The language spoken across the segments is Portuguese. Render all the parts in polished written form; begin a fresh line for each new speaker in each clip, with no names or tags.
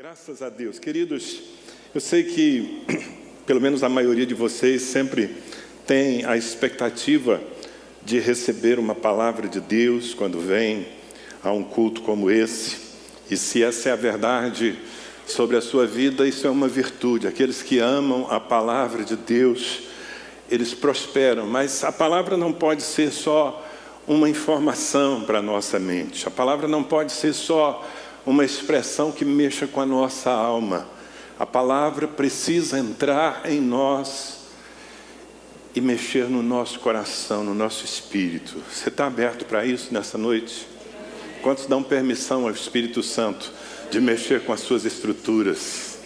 Graças a Deus. Queridos, eu sei que, pelo menos a maioria de vocês, sempre tem a expectativa de receber uma palavra de Deus quando vem a um culto como esse. E se essa é a verdade sobre a sua vida, isso é uma virtude. Aqueles que amam a palavra de Deus, eles prosperam. Mas a palavra não pode ser só uma informação para a nossa mente. A palavra não pode ser só uma expressão que mexa com a nossa alma. A palavra precisa entrar em nós e mexer no nosso coração, no nosso espírito. Você está aberto para isso nessa noite? Quantos dão permissão ao Espírito Santo de mexer com as suas estruturas?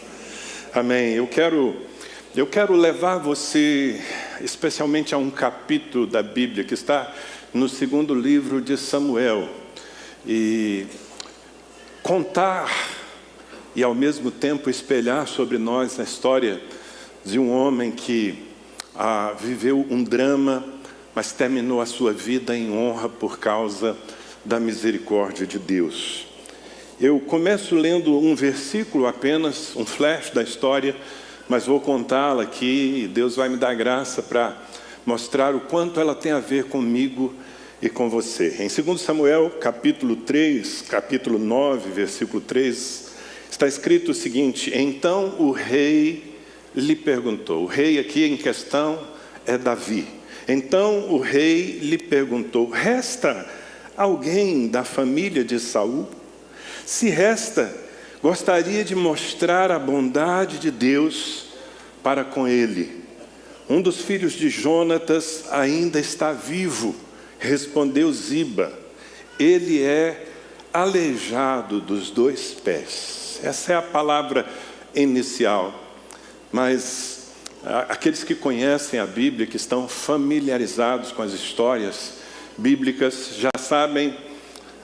Amém. Eu quero levar você especialmente a um capítulo da Bíblia que está no segundo livro de Samuel. E contar e ao mesmo tempo espelhar sobre nós a história de um homem que viveu um drama, mas terminou a sua vida em honra por causa da misericórdia de Deus. Eu começo lendo um versículo apenas, um flash da história, mas vou contá-la aqui e Deus vai me dar graça para mostrar o quanto ela tem a ver comigo e com você. Em 2 Samuel, capítulo 3, capítulo 9, versículo 3, está escrito o seguinte: então o rei lhe perguntou. O rei aqui em questão é Davi. Então o rei lhe perguntou: resta alguém da família de Saul? Se resta, gostaria de mostrar a bondade de Deus para com ele. Um dos filhos de Jonatas ainda está vivo. Respondeu Ziba: ele é aleijado dos 2 pés. Essa é a palavra inicial. Mas aqueles que conhecem a Bíblia, que estão familiarizados com as histórias bíblicas, já sabem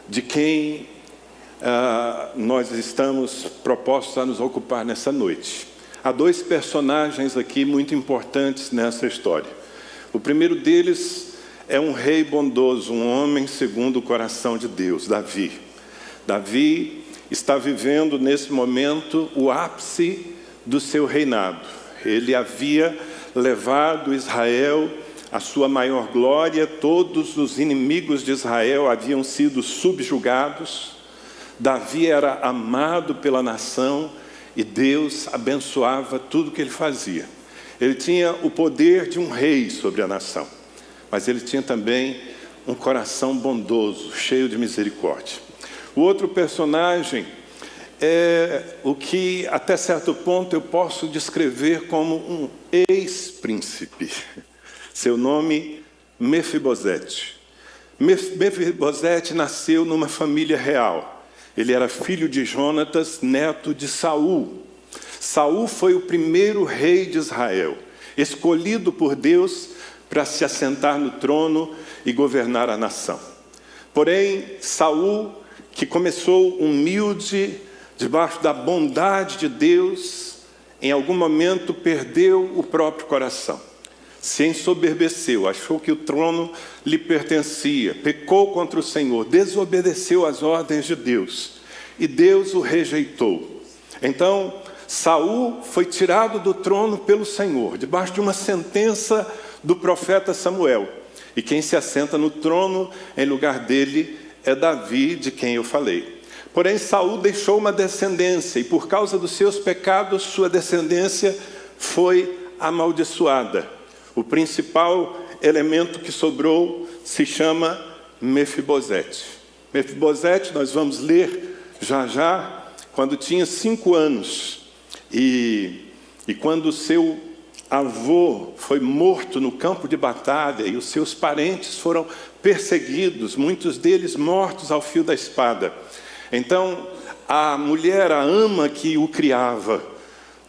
de quem nós estamos propostos a nos ocupar nessa noite. Há 2 personagens aqui muito importantes nessa história. O primeiro deles é um rei bondoso, um homem segundo o coração de Deus, Davi. Davi está vivendo nesse momento o ápice do seu reinado. Ele havia levado Israel à sua maior glória, todos os inimigos de Israel haviam sido subjugados. Davi era amado pela nação e Deus abençoava tudo que ele fazia. Ele tinha o poder de um rei sobre a nação, mas ele tinha também um coração bondoso, cheio de misericórdia. O outro personagem é o que, até certo ponto, eu posso descrever como um ex-príncipe. Seu nome, Mefibosete. Mefibosete nasceu numa família real. Ele era filho de Jonatas, neto de Saul. Saul foi o primeiro rei de Israel, escolhido por Deus para se assentar no trono e governar a nação. Porém, Saul, que começou humilde, debaixo da bondade de Deus, em algum momento perdeu o próprio coração. Se ensoberbeceu, achou que o trono lhe pertencia, pecou contra o Senhor, desobedeceu às ordens de Deus, e Deus o rejeitou. Então, Saul foi tirado do trono pelo Senhor, debaixo de uma sentença do profeta Samuel. E quem se assenta no trono em lugar dele é Davi, de quem eu falei. Porém, Saul deixou uma descendência, e por causa dos seus pecados, sua descendência foi amaldiçoada. O principal elemento que sobrou se chama Mefibosete. Mefibosete, nós vamos ler já, quando tinha 5 anos. E quando seu avô foi morto no campo de batalha e os seus parentes foram perseguidos, muitos deles mortos ao fio da espada. Então, a mulher, a ama que o criava,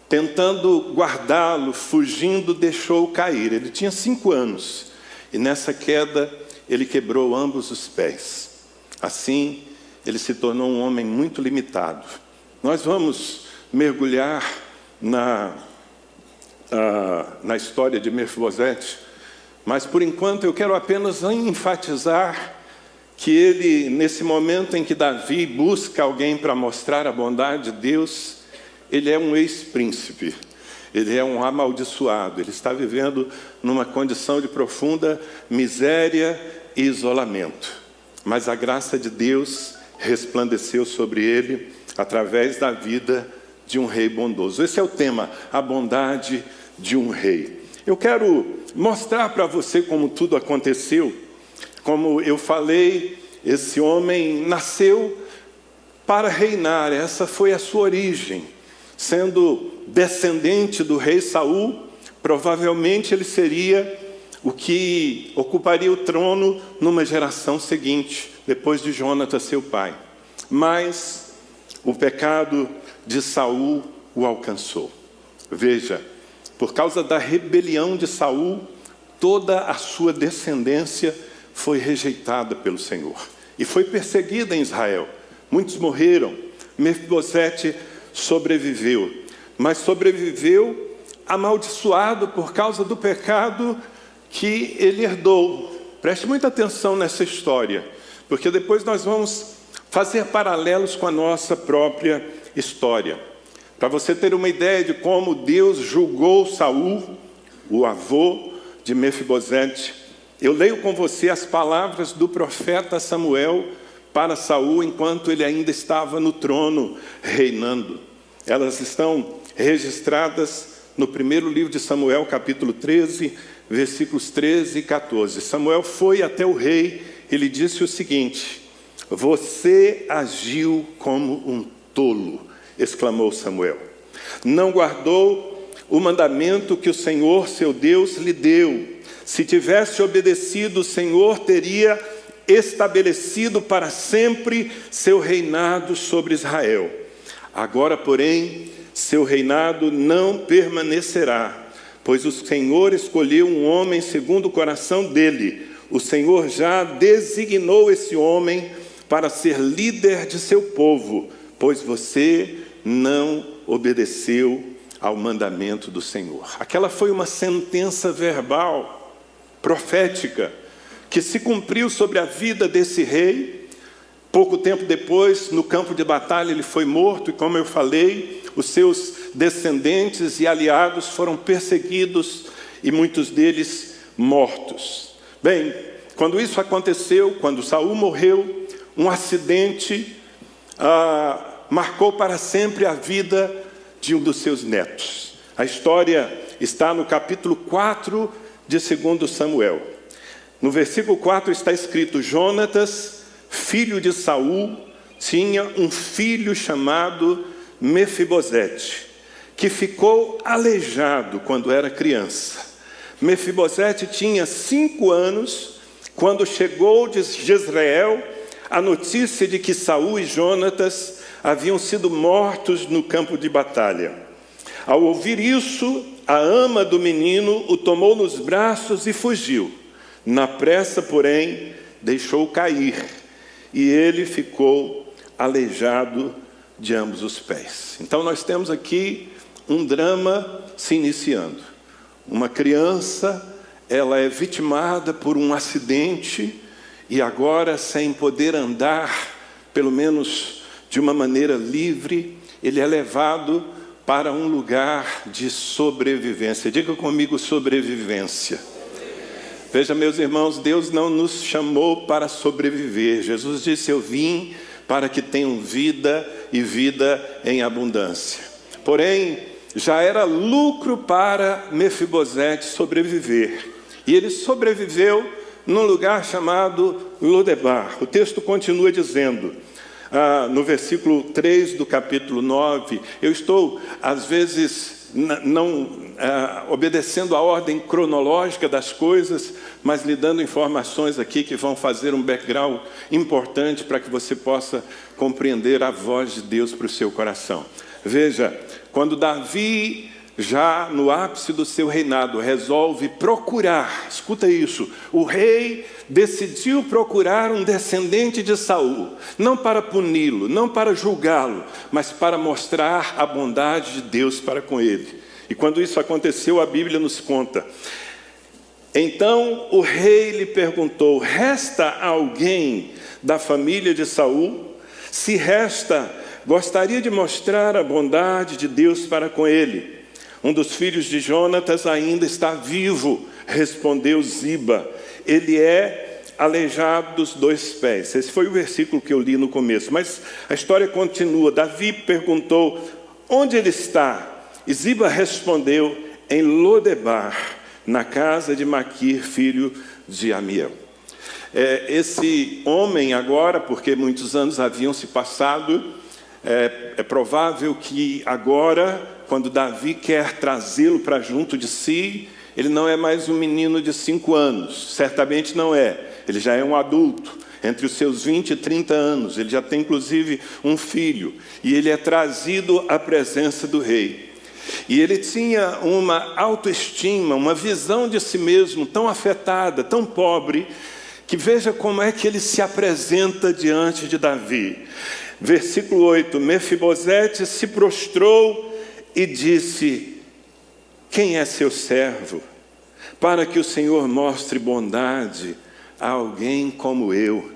tentando guardá-lo, fugindo, deixou-o cair. Ele tinha 5 anos e nessa queda ele quebrou ambos os pés. Assim, ele se tornou um homem muito limitado. Nós vamos mergulhar na história de Mefibosete, mas por enquanto eu quero apenas enfatizar que ele, nesse momento em que Davi busca alguém para mostrar a bondade de Deus, ele é um ex-príncipe, ele é um amaldiçoado, ele está vivendo numa condição de profunda miséria e isolamento. Mas a graça de Deus resplandeceu sobre ele através da vida de um rei bondoso. Esse é o tema, a bondade de um rei. Eu quero mostrar para você como tudo aconteceu. Como eu falei, esse homem nasceu para reinar, essa foi a sua origem. Sendo descendente do rei Saul, provavelmente ele seria o que ocuparia o trono numa geração seguinte, depois de Jonatas, seu pai. Mas o pecado de Saul o alcançou. Veja, por causa da rebelião de Saul, toda a sua descendência foi rejeitada pelo Senhor e foi perseguida em Israel. Muitos morreram. Mefibosete sobreviveu, mas sobreviveu amaldiçoado por causa do pecado que ele herdou. Preste muita atenção nessa história, porque depois nós vamos fazer paralelos com a nossa própria história. Para você ter uma ideia de como Deus julgou Saul, o avô de Mefibosete, eu leio com você as palavras do profeta Samuel para Saul enquanto ele ainda estava no trono reinando. Elas estão registradas no primeiro livro de Samuel, capítulo 13, versículos 13 e 14. Samuel foi até o rei e lhe disse o seguinte: "Você agiu como um tolo", exclamou Samuel. "Não guardou o mandamento que o Senhor, seu Deus, lhe deu. Se tivesse obedecido, o Senhor teria estabelecido para sempre seu reinado sobre Israel. Agora, porém, seu reinado não permanecerá, pois o Senhor escolheu um homem segundo o coração dele. O Senhor já designou esse homem para ser líder de seu povo, pois você não obedeceu ao mandamento do Senhor." Aquela foi uma sentença verbal, profética, que se cumpriu sobre a vida desse rei. Pouco tempo depois, no campo de batalha, ele foi morto, e como eu falei, os seus descendentes e aliados foram perseguidos e muitos deles mortos. Bem, quando isso aconteceu, quando Saul morreu, um acidente marcou para sempre a vida de um dos seus netos. A história está no capítulo 4 de 2 Samuel. No versículo 4 está escrito: "Jonatas, filho de Saul, tinha um filho chamado Mefibosete, que ficou aleijado quando era criança. Mefibosete tinha 5 anos quando chegou de Jezreel a notícia de que Saul e Jonatas haviam sido mortos no campo de batalha. Ao ouvir isso, a ama do menino o tomou nos braços e fugiu. Na pressa, porém, deixou cair, e ele ficou aleijado de ambos os pés." Então nós temos aqui um drama se iniciando. Uma criança, ela é vitimada por um acidente, e agora, sem poder andar, pelo menos de uma maneira livre, ele é levado para um lugar de sobrevivência. Diga comigo: sobrevivência. Veja, meus irmãos, Deus não nos chamou para sobreviver. Jesus disse: "Eu vim para que tenham vida e vida em abundância." Porém, já era lucro para Mefibosete sobreviver. E ele sobreviveu num lugar chamado Lodebar. O texto continua dizendo, no versículo 3 do capítulo 9, eu estou, às vezes, não obedecendo a ordem cronológica das coisas, mas lhe dando informações aqui que vão fazer um background importante para que você possa compreender a voz de Deus para o seu coração. Veja, quando Davi, já no ápice do seu reinado, resolve procurar, escuta isso, o rei decidiu procurar um descendente de Saul, não para puni-lo, não para julgá-lo, mas para mostrar a bondade de Deus para com ele. E quando isso aconteceu, a Bíblia nos conta: "Então o rei lhe perguntou: resta alguém da família de Saul? Se resta, gostaria de mostrar a bondade de Deus para com ele. Um dos filhos de Jonatas ainda está vivo, respondeu Ziba. Ele é aleijado dos 2 pés. Esse foi o versículo que eu li no começo, mas a história continua. Davi perguntou, onde ele está? E Ziba respondeu, em Lodebar, na casa de Maquir, filho de Amiel. Esse homem agora, porque muitos anos haviam se passado, é provável que agora, quando Davi quer trazê-lo para junto de si, ele não é mais um menino de 5 anos, certamente não é. Ele já é um adulto, entre os seus 20 e 30 anos, ele já tem inclusive um filho, e ele é trazido à presença do rei. E ele tinha uma autoestima, uma visão de si mesmo tão afetada, tão pobre, que veja como é que ele se apresenta diante de Davi. Versículo 8, Mefibosete se prostrou e disse, quem é seu servo, para que o Senhor mostre bondade a alguém como eu,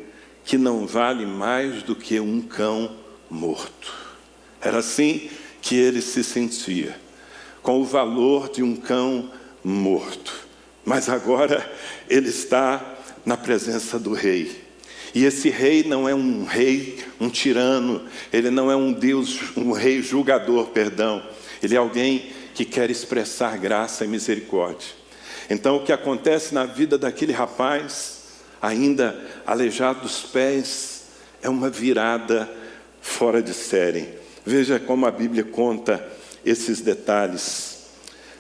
que não vale mais do que um cão morto. Era assim que ele se sentia, com o valor de um cão morto. Mas agora ele está na presença do rei. E esse rei não é um rei, um tirano, ele não é um Deus, um rei julgador, perdão. Ele é alguém que quer expressar graça e misericórdia. Então o que acontece na vida daquele rapaz, ainda aleijado dos pés, é uma virada fora de série. Veja como a Bíblia conta esses detalhes.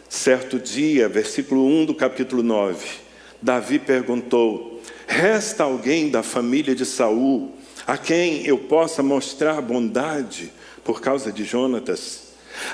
Certo dia, versículo 1 do capítulo 9, Davi perguntou, resta alguém da família de Saul, a quem eu possa mostrar bondade por causa de Jonatas?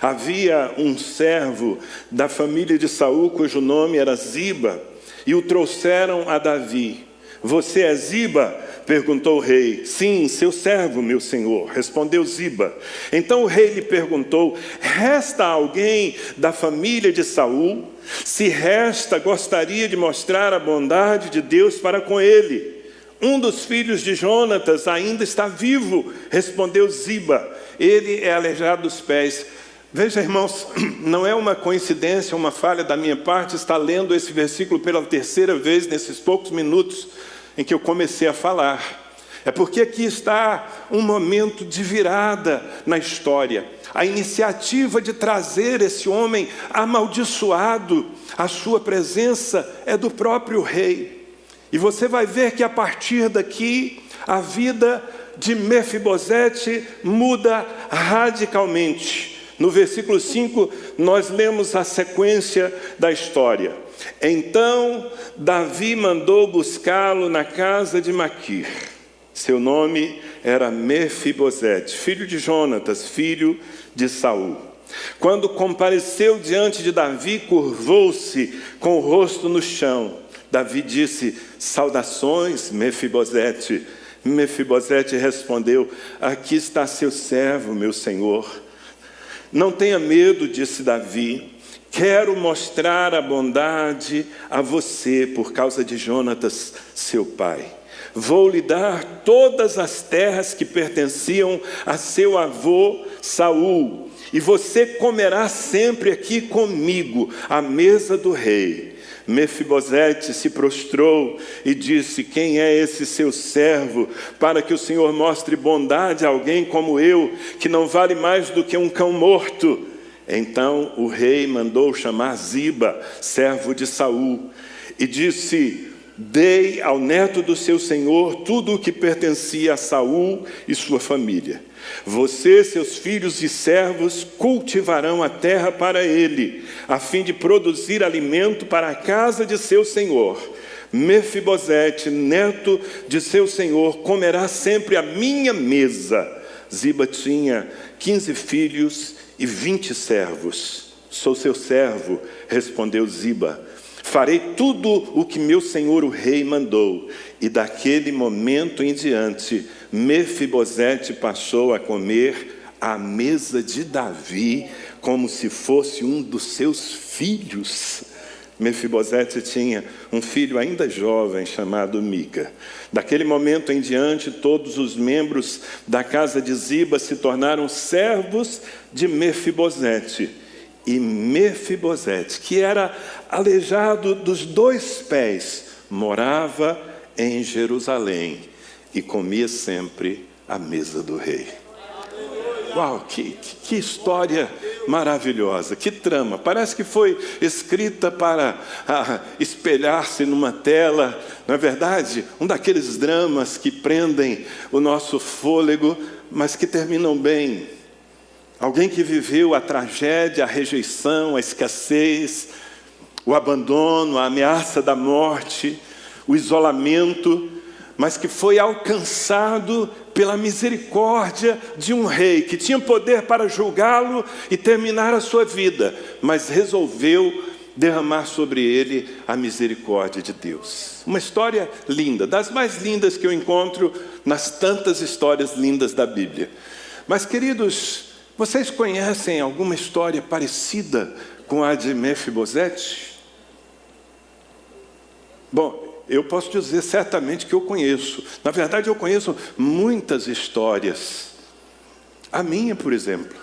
Havia um servo da família de Saul, cujo nome era Ziba, e o trouxeram a Davi. Você é Ziba? Perguntou o rei. Sim, seu servo, meu senhor, respondeu Ziba. Então o rei lhe perguntou, resta alguém da família de Saul? Se resta, gostaria de mostrar a bondade de Deus para com ele. Um dos filhos de Jonatas ainda está vivo, respondeu Ziba. Ele é aleijado dos pés. Veja, irmãos, não é uma coincidência, uma falha da minha parte estar lendo esse versículo pela 3ª vez nesses poucos minutos em que eu comecei a falar. É porque aqui está um momento de virada na história. A iniciativa de trazer esse homem amaldiçoado à sua presença é do próprio rei. E você vai ver que a partir daqui a vida de Mefibosete muda radicalmente. No versículo 5, nós lemos a sequência da história. Então, Davi mandou buscá-lo na casa de Maquir. Seu nome era Mefibosete, filho de Jonatas, filho de Saul. Quando compareceu diante de Davi, curvou-se com o rosto no chão. Davi disse, saudações, Mefibosete. Mefibosete respondeu, aqui está seu servo, meu senhor. Não tenha medo, disse Davi, quero mostrar a bondade a você por causa de Jonatas, seu pai. Vou lhe dar todas as terras que pertenciam a seu avô Saul, e você comerá sempre aqui comigo, à mesa do rei. Mefibosete se prostrou e disse, quem é esse seu servo, para que o Senhor mostre bondade a alguém como eu, que não vale mais do que um cão morto? Então o rei mandou chamar Ziba, servo de Saul, e disse, dei ao neto do seu senhor tudo o que pertencia a Saul e sua família. Você, seus filhos e servos, cultivarão a terra para ele, a fim de produzir alimento para a casa de seu senhor. Mefibosete, neto de seu senhor, comerá sempre à minha mesa. Ziba tinha 15 filhos e 20 servos. Sou seu servo, respondeu Ziba. Farei tudo o que meu senhor o rei mandou. E daquele momento em diante, Mefibosete passou a comer à mesa de Davi, como se fosse um dos seus filhos. Mefibosete tinha um filho ainda jovem chamado Mica. Daquele momento em diante, todos os membros da casa de Ziba se tornaram servos de Mefibosete. E Mefibosete, que era aleijado dos 2 pés, morava em Jerusalém e comia sempre à mesa do rei. Uau, que história maravilhosa, que trama. Parece que foi escrita para espelhar-se numa tela. Não é verdade? Um daqueles dramas que prendem o nosso fôlego, mas que terminam bem. Alguém que viveu a tragédia, a rejeição, a escassez, o abandono, a ameaça da morte, o isolamento, mas que foi alcançado pela misericórdia de um rei que tinha poder para julgá-lo e terminar a sua vida, mas resolveu derramar sobre ele a misericórdia de Deus. Uma história linda, das mais lindas que eu encontro nas tantas histórias lindas da Bíblia. Mas, queridos, vocês conhecem alguma história parecida com a de Mefibosete? Bom, eu posso dizer certamente que eu conheço. Na verdade, eu conheço muitas histórias. A minha, por exemplo.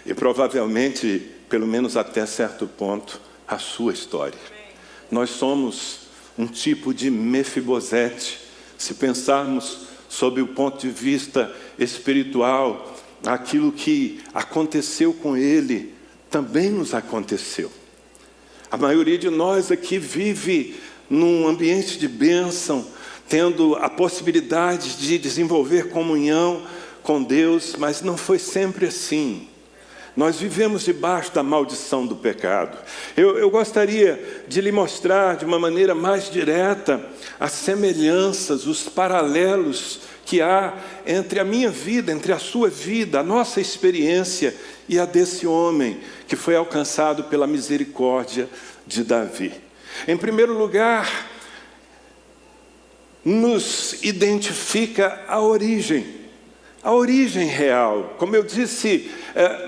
E provavelmente, pelo menos até certo ponto, a sua história. Nós somos um tipo de Mefibosete. Se pensarmos sob o ponto de vista espiritual, aquilo que aconteceu com ele também nos aconteceu. A maioria de nós aqui vive num ambiente de bênção, tendo a possibilidade de desenvolver comunhão com Deus, mas não foi sempre assim. Nós vivemos debaixo da maldição do pecado. Eu gostaria de lhe mostrar de uma maneira mais direta as semelhanças, os paralelos que há entre a minha vida, entre a sua vida, a nossa experiência e a desse homem que foi alcançado pela misericórdia de Davi. Em primeiro lugar, nos identifica a origem real. Como eu disse,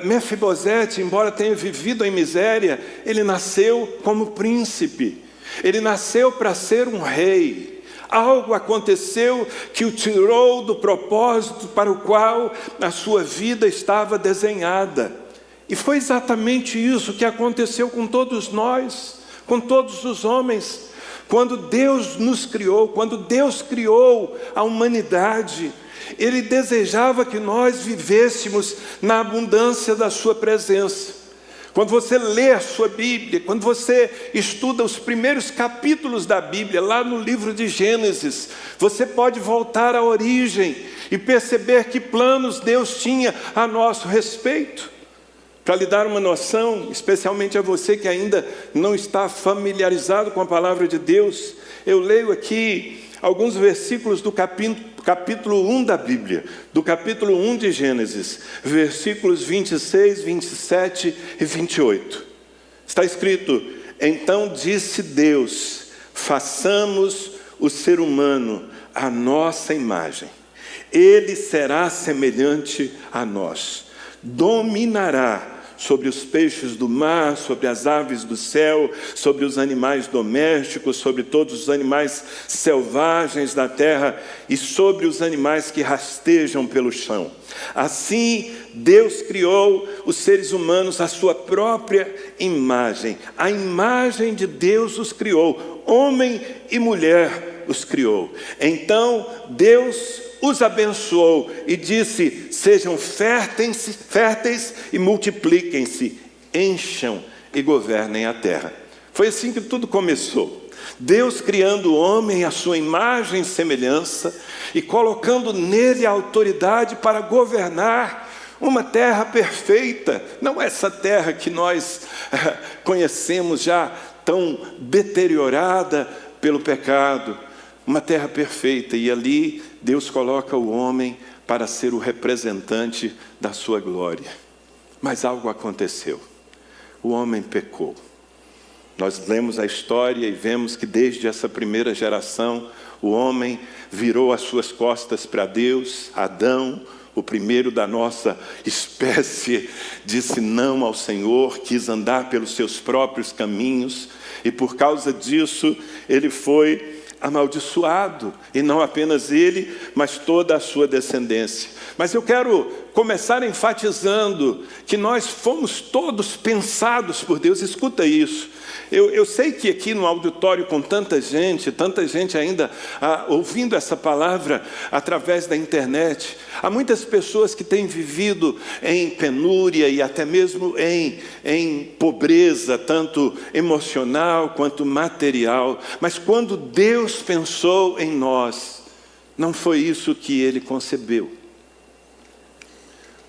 Mefibosete, embora tenha vivido em miséria, ele nasceu como príncipe. Ele nasceu para ser um rei. Algo aconteceu que o tirou do propósito para o qual a sua vida estava desenhada. E foi exatamente isso que aconteceu com todos nós, com todos os homens. Quando Deus nos criou, quando Deus criou a humanidade, Ele desejava que nós vivêssemos na abundância da sua presença. Quando você lê a sua Bíblia, quando você estuda os primeiros capítulos da Bíblia, lá no livro de Gênesis, você pode voltar à origem e perceber que planos Deus tinha a nosso respeito. Para lhe dar uma noção, especialmente a você que ainda não está familiarizado com a palavra de Deus, eu leio aqui alguns versículos do capítulo 1 da Bíblia, do capítulo 1 de Gênesis, versículos 26, 27 e 28. Está escrito: então disse Deus, façamos o ser humano à nossa imagem. Ele será semelhante a nós. Dominará sobre os peixes do mar, sobre as aves do céu, sobre os animais domésticos, sobre todos os animais selvagens da terra e sobre os animais que rastejam pelo chão. Assim, Deus criou os seres humanos à sua própria imagem. A imagem de Deus os criou, homem e mulher os criou. Então, Deus os abençoou e disse: sejam férteis e multipliquem-se, encham e governem a terra. Foi assim que tudo começou. Deus criando o homem à sua imagem e semelhança e colocando nele a autoridade para governar uma terra perfeita. Não essa terra que nós conhecemos já tão deteriorada pelo pecado. Uma terra perfeita, e ali Deus coloca o homem para ser o representante da sua glória. Mas algo aconteceu. O homem pecou. Nós lemos a história e vemos que desde essa primeira geração, o homem virou as suas costas para Deus. Adão, O primeiro da nossa espécie disse não ao Senhor, quis andar pelos seus próprios caminhos, e por causa disso ele foi amaldiçoado, e não apenas ele, mas toda a sua descendência. Mas eu quero começar enfatizando que nós fomos todos pensados por Deus. Escuta isso. Eu sei que aqui no auditório com tanta gente ainda ouvindo essa palavra através da internet, há muitas pessoas que têm vivido em penúria e até mesmo em pobreza, tanto emocional quanto material. Mas quando Deus pensou em nós, não foi isso que Ele concebeu.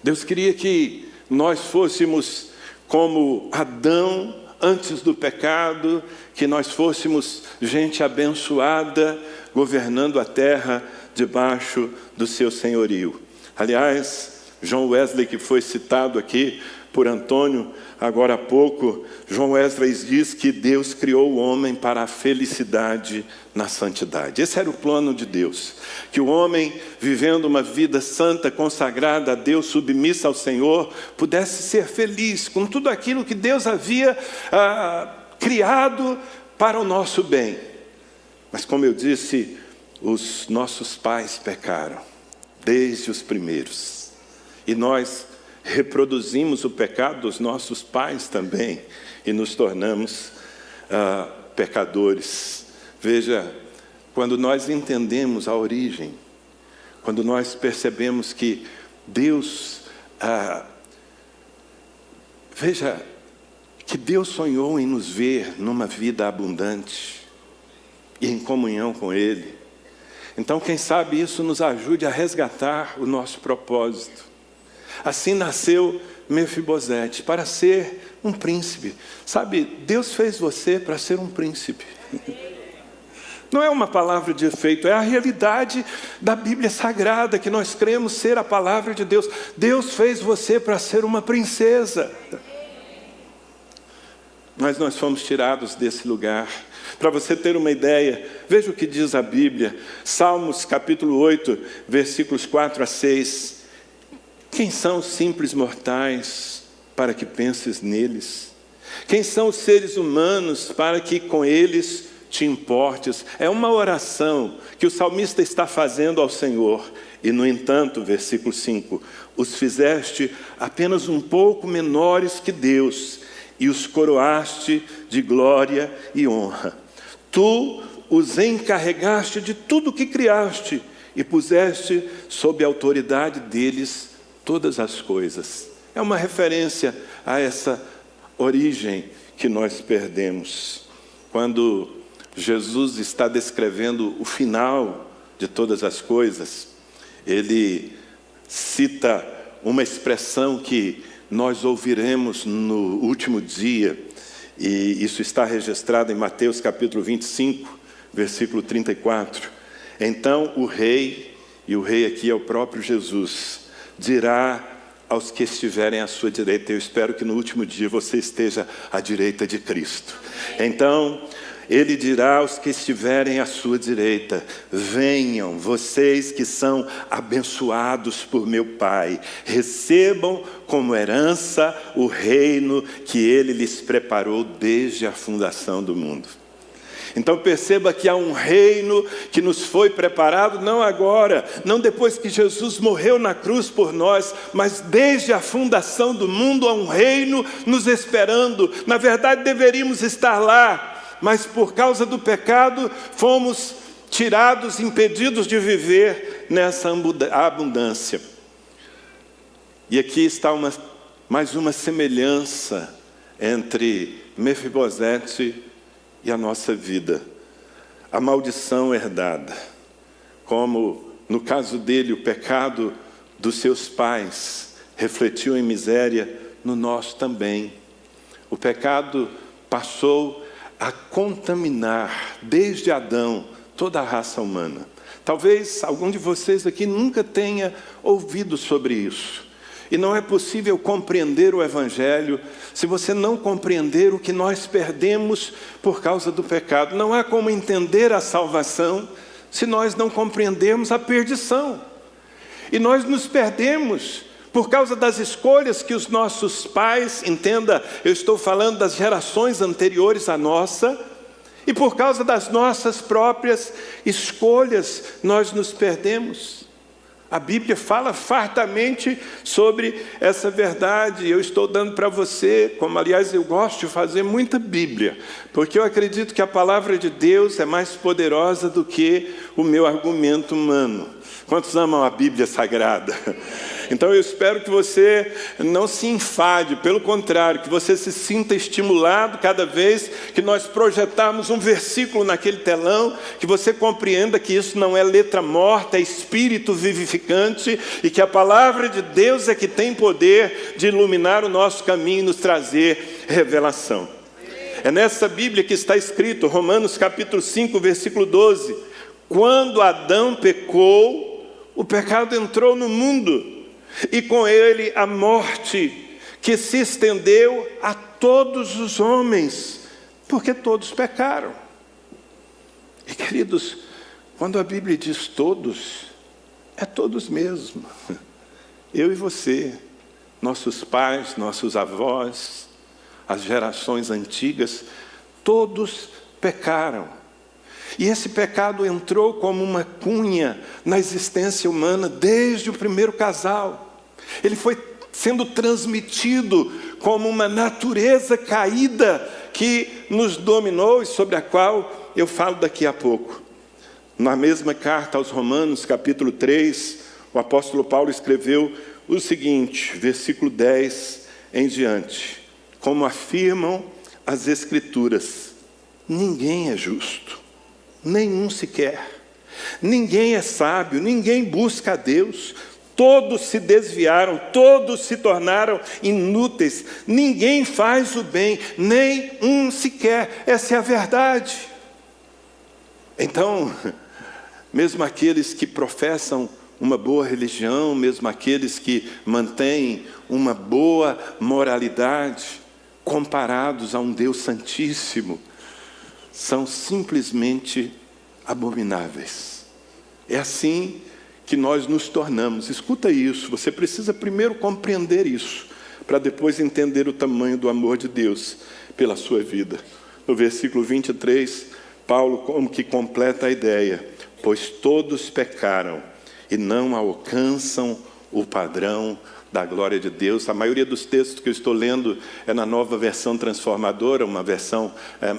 Deus queria que nós fôssemos como Adão antes do pecado, que nós fôssemos gente abençoada, governando a terra debaixo do seu senhorio. Aliás, John Wesley, que foi citado aqui por Antônio agora há pouco, John Wesley diz que Deus criou o homem para a felicidade na santidade. Esse era o plano de Deus, que o homem, vivendo uma vida santa, consagrada a Deus, submissa ao Senhor, pudesse ser feliz com tudo aquilo que Deus havia criado para o nosso bem. Mas como eu disse, os nossos pais pecaram, desde os primeiros, e nós reproduzimos o pecado dos nossos pais também, e nos tornamos pecadores. Veja, quando nós entendemos a origem, quando nós percebemos que Deus, veja, que Deus sonhou em nos ver numa vida abundante e em comunhão com Ele. Então, quem sabe isso nos ajude a resgatar o nosso propósito. Assim nasceu Mefibosete, para ser um príncipe. Sabe, Deus fez você para ser um príncipe. Não é uma palavra de efeito, é a realidade da Bíblia Sagrada, que nós cremos ser a palavra de Deus. Deus fez você para ser uma princesa. Mas nós fomos tirados desse lugar. Para você ter uma ideia, veja o que diz a Bíblia. Salmos capítulo 8, versículos 4 a 6. Quem são os simples mortais para que penses neles? Quem são os seres humanos para que com eles te importes? É uma oração que o salmista está fazendo ao Senhor. E no entanto, versículo 5, os fizeste apenas um pouco menores que Deus, e os coroaste de glória e honra. Tu os encarregaste de tudo o que criaste, e puseste sob a autoridade deles todas as coisas. É uma referência a essa origem que nós perdemos. Quando Jesus está descrevendo o final de todas as coisas, ele cita uma expressão que nós ouviremos no último dia, e isso está registrado em Mateus capítulo 25, versículo 34. Então o rei, e o rei aqui é o próprio Jesus, dirá aos que estiverem à sua direita, eu espero que no último dia você esteja à direita de Cristo. Então, ele dirá aos que estiverem à sua direita, venham, vocês que são abençoados por meu Pai, recebam como herança o reino que Ele lhes preparou desde a fundação do mundo. Então perceba que há um reino que nos foi preparado, não agora, não depois que Jesus morreu na cruz por nós, mas desde a fundação do mundo há um reino nos esperando. Na verdade deveríamos estar lá, mas por causa do pecado fomos tirados, impedidos de viver nessa abundância. E aqui está mais uma semelhança entre Mefibosete e a nossa vida, a maldição herdada, como no caso dele o pecado dos seus pais refletiu em miséria, no nosso também. O pecado passou a contaminar desde Adão toda a raça humana. Talvez algum de vocês aqui nunca tenha ouvido sobre isso. E não é possível compreender o Evangelho se você não compreender o que nós perdemos por causa do pecado. Não há como entender a salvação se nós não compreendermos a perdição. E nós nos perdemos por causa das escolhas que os nossos pais, entenda, eu estou falando das gerações anteriores à nossa, e por causa das nossas próprias escolhas, nós nos perdemos. A Bíblia fala fartamente sobre essa verdade. Eu estou dando para você, como aliás eu gosto de fazer muita Bíblia, porque eu acredito que a palavra de Deus é mais poderosa do que o meu argumento humano. Quantos amam a Bíblia Sagrada? Então eu espero que você não se enfade, pelo contrário, que você se sinta estimulado cada vez que nós projetarmos um versículo naquele telão, que você compreenda que isso não é letra morta, é espírito vivificante, e que a palavra de Deus é que tem poder de iluminar o nosso caminho e nos trazer revelação. É nessa Bíblia que está escrito, Romanos capítulo 5, versículo 12, quando Adão pecou, o pecado entrou no mundo, e com ele a morte, que se estendeu a todos os homens, porque todos pecaram. E queridos, quando a Bíblia diz todos, é todos mesmo. Eu e você, nossos pais, nossos avós, as gerações antigas, todos pecaram. E esse pecado entrou como uma cunha na existência humana desde o primeiro casal. Ele foi sendo transmitido como uma natureza caída que nos dominou e sobre a qual eu falo daqui a pouco. Na mesma carta aos Romanos, capítulo 3, o apóstolo Paulo escreveu o seguinte, versículo 10 em diante. Como afirmam as Escrituras, ninguém é justo. Nenhum sequer. Ninguém é sábio, ninguém busca a Deus. Todos se desviaram, todos se tornaram inúteis. Ninguém faz o bem, nem um sequer. Essa é a verdade. Então, mesmo aqueles que professam uma boa religião, mesmo aqueles que mantêm uma boa moralidade, comparados a um Deus santíssimo, são simplesmente abomináveis. É assim que nós nos tornamos. Escuta isso, você precisa primeiro compreender isso, para depois entender o tamanho do amor de Deus pela sua vida. No versículo 23, Paulo como que completa a ideia, pois todos pecaram e não alcançam o padrão da glória de Deus. A maioria dos textos que eu estou lendo é na Nova Versão Transformadora, uma versão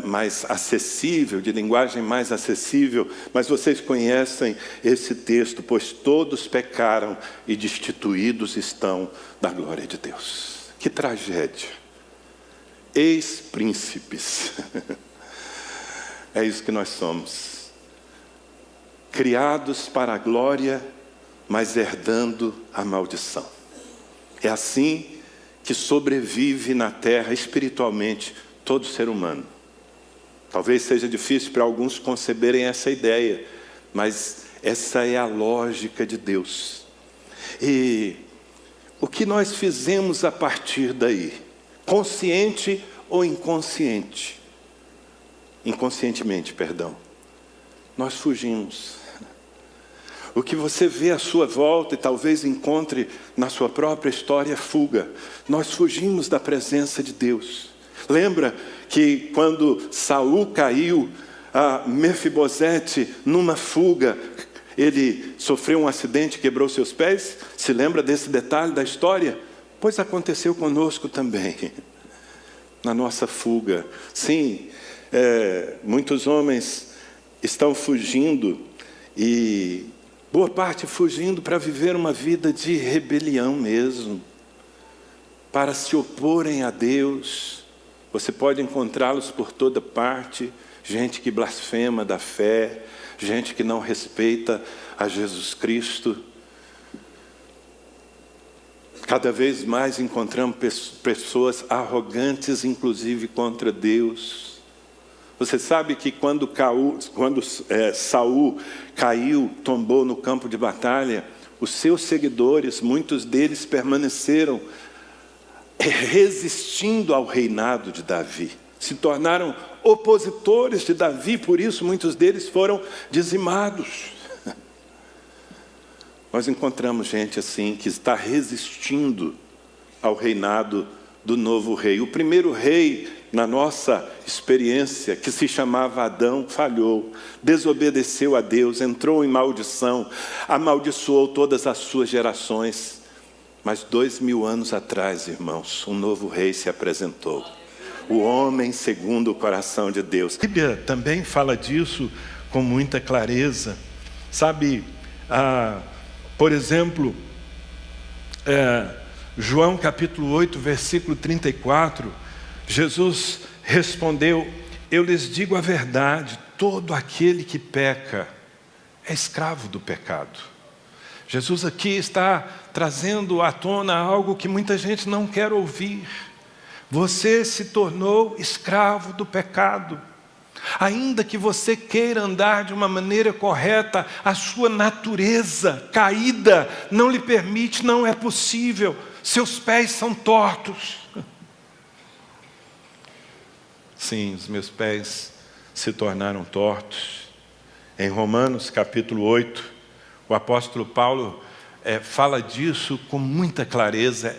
mais acessível, de linguagem mais acessível, mas vocês conhecem esse texto, pois todos pecaram e destituídos estão da glória de Deus. Que tragédia! Ex-príncipes. É isso que nós somos. Criados para a glória, mas herdando a maldição. É assim que sobrevive na terra espiritualmente todo ser humano. Talvez seja difícil para alguns conceberem essa ideia, mas essa é a lógica de Deus. E o que nós fizemos a partir daí? Consciente ou inconsciente? Inconscientemente, perdão. Nós fugimos. O que você vê à sua volta e talvez encontre na sua própria história é fuga. Nós fugimos da presença de Deus. Lembra que quando Saul caiu, Mefibosete, numa fuga, ele sofreu um acidente, quebrou seus pés? Se lembra desse detalhe da história? Pois aconteceu conosco também, na nossa fuga. Sim, muitos homens estão fugindo e boa parte fugindo para viver uma vida de rebelião mesmo, para se oporem a Deus. Você pode encontrá-los por toda parte, gente que blasfema da fé, gente que não respeita a Jesus Cristo. Cada vez mais encontramos pessoas arrogantes, inclusive contra Deus. Você sabe que quando Saul caiu, tombou no campo de batalha, os seus seguidores, muitos deles permaneceram resistindo ao reinado de Davi. Se tornaram opositores de Davi, por isso muitos deles foram dizimados. nós encontramos gente assim que está resistindo ao reinado do novo rei. O primeiro rei, na nossa experiência, que se chamava Adão, falhou, desobedeceu a Deus, entrou em maldição, amaldiçoou todas as suas gerações. Mas 2000 anos atrás, irmãos, um novo rei se apresentou. O homem segundo o coração de Deus. A Bíblia também fala disso com muita clareza. Sabe, por exemplo, João capítulo 8, versículo 34, Jesus respondeu: eu lhes digo a verdade, todo aquele que peca é escravo do pecado. Jesus aqui está trazendo à tona algo que muita gente não quer ouvir. Você se tornou escravo do pecado. Ainda que você queira andar de uma maneira correta, a sua natureza caída não lhe permite, não é possível. Seus pés são tortos. Sim, os meus pés se tornaram tortos. Em Romanos capítulo 8, o apóstolo Paulo fala disso com muita clareza.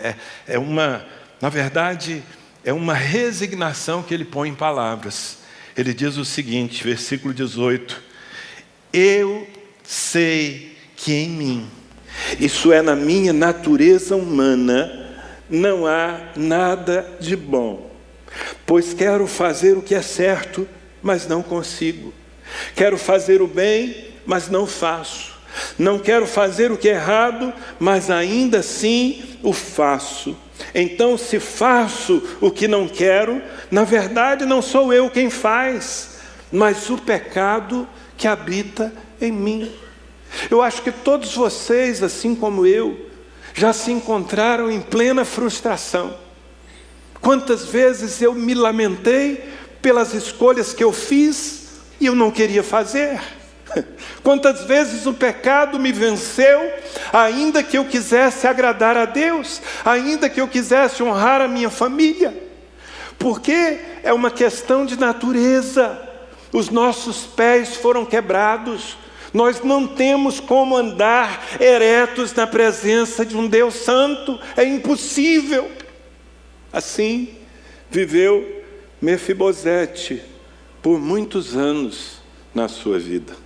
Na verdade, é uma resignação que ele põe em palavras. Ele diz o seguinte, versículo 18: eu sei que em mim, isso é, na minha natureza humana, não há nada de bom, pois quero fazer o que é certo, mas não consigo. Quero fazer o bem, mas não faço. Não quero fazer o que é errado, mas ainda assim o faço. Então, se faço o que não quero, na verdade não sou eu quem faz, mas o pecado que habita em mim. Eu acho que todos vocês, assim como eu, já se encontraram em plena frustração. Quantas vezes eu me lamentei pelas escolhas que eu fiz e eu não queria fazer. Quantas vezes o pecado me venceu, ainda que eu quisesse agradar a Deus, ainda que eu quisesse honrar a minha família. Porque é uma questão de natureza. Os nossos pés foram quebrados. Nós não temos como andar eretos na presença de um Deus santo. É impossível. Assim viveu Mefibosete por muitos anos na sua vida.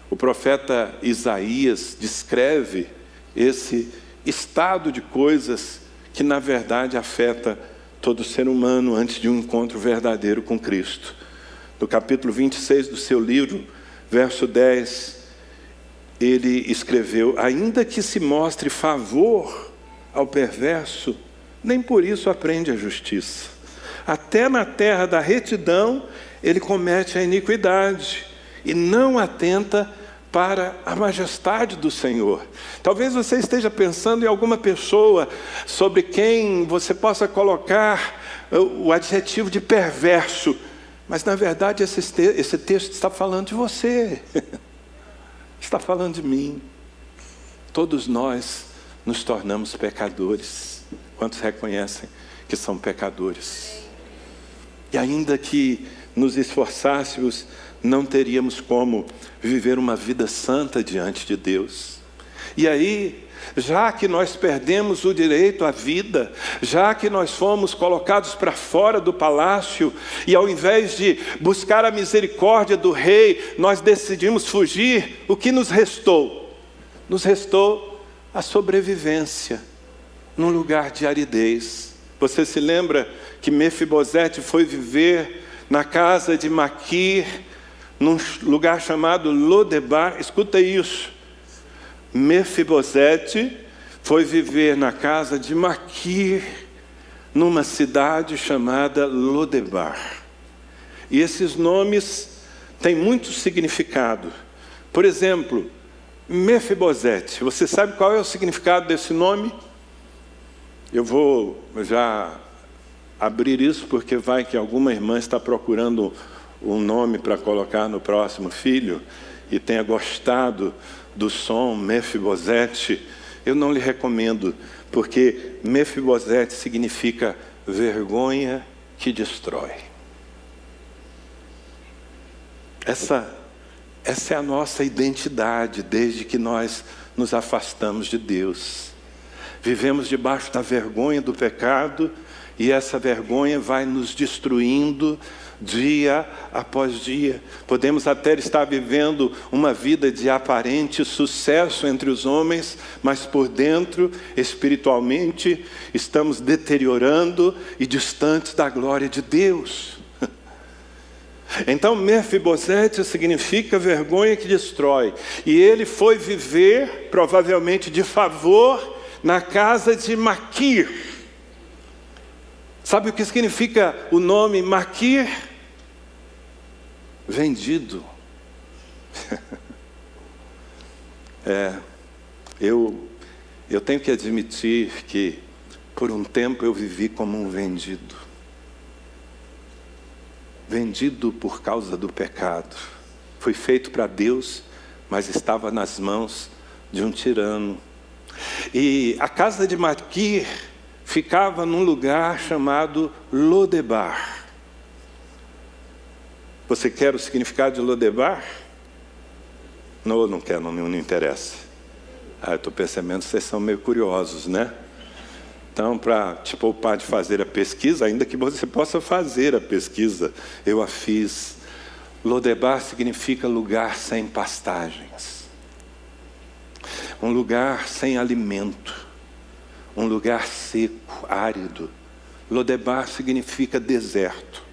O profeta Isaías descreve esse estado de coisas que, na verdade, afeta todo ser humano antes de um encontro verdadeiro com Cristo. No capítulo 26 do seu livro, verso 10, ele escreveu: ainda que se mostre favor ao perverso, nem por isso aprende a justiça. Até na terra da retidão, ele comete a iniquidade e não atenta para a majestade do Senhor. Talvez você esteja pensando em alguma pessoa sobre quem você possa colocar o adjetivo de perverso, mas na verdade esse texto está falando de você, está falando de mim. Todos nós nos tornamos pecadores. Quantos reconhecem que são pecadores? E ainda que nos esforçássemos, não teríamos como viver uma vida santa diante de Deus. E aí, já que nós perdemos o direito à vida, já que nós fomos colocados para fora do palácio, e ao invés de buscar a misericórdia do rei, nós decidimos fugir, o que nos restou? Nos restou a sobrevivência num lugar de aridez. Você se lembra que Mefibosete foi viver na casa de Maquir, num lugar chamado Lodebar? Escuta isso. Mefibosete foi viver na casa de Maquir, numa cidade chamada Lodebar. E esses nomes têm muito significado. Por exemplo, Mefibosete. Você sabe qual é o significado desse nome? Eu vou já abrir isso, porque vai que alguma irmã está procurando um nome para colocar no próximo filho e tenha gostado do som Mefibosete. Eu não lhe recomendo, porque Mefibosete significa vergonha que destrói. Essa é a nossa identidade desde que nós nos afastamos de Deus. Vivemos debaixo da vergonha do pecado, e essa vergonha vai nos destruindo dia após dia. Podemos até estar vivendo uma vida de aparente sucesso entre os homens, mas por dentro, espiritualmente, estamos deteriorando e distantes da glória de Deus. Então, Mefibosete significa vergonha que destrói. E ele foi viver, provavelmente de favor, na casa de Maquir. Sabe o que significa o nome Maquir? Vendido. Eu tenho que admitir que por um tempo eu vivi como um vendido. Vendido por causa do pecado. Fui feito para Deus, mas estava nas mãos de um tirano. E a casa de Maquir ficava num lugar chamado Lodebar. Você quer o significado de Lodebar? Não quer, não interessa. Eu estou percebendo que vocês são meio curiosos, né? Então, para te poupar de fazer a pesquisa, ainda que você possa fazer a pesquisa, eu a fiz. Lodebar significa lugar sem pastagens. Um lugar sem alimento. Um lugar seco, árido. Lodebar significa deserto.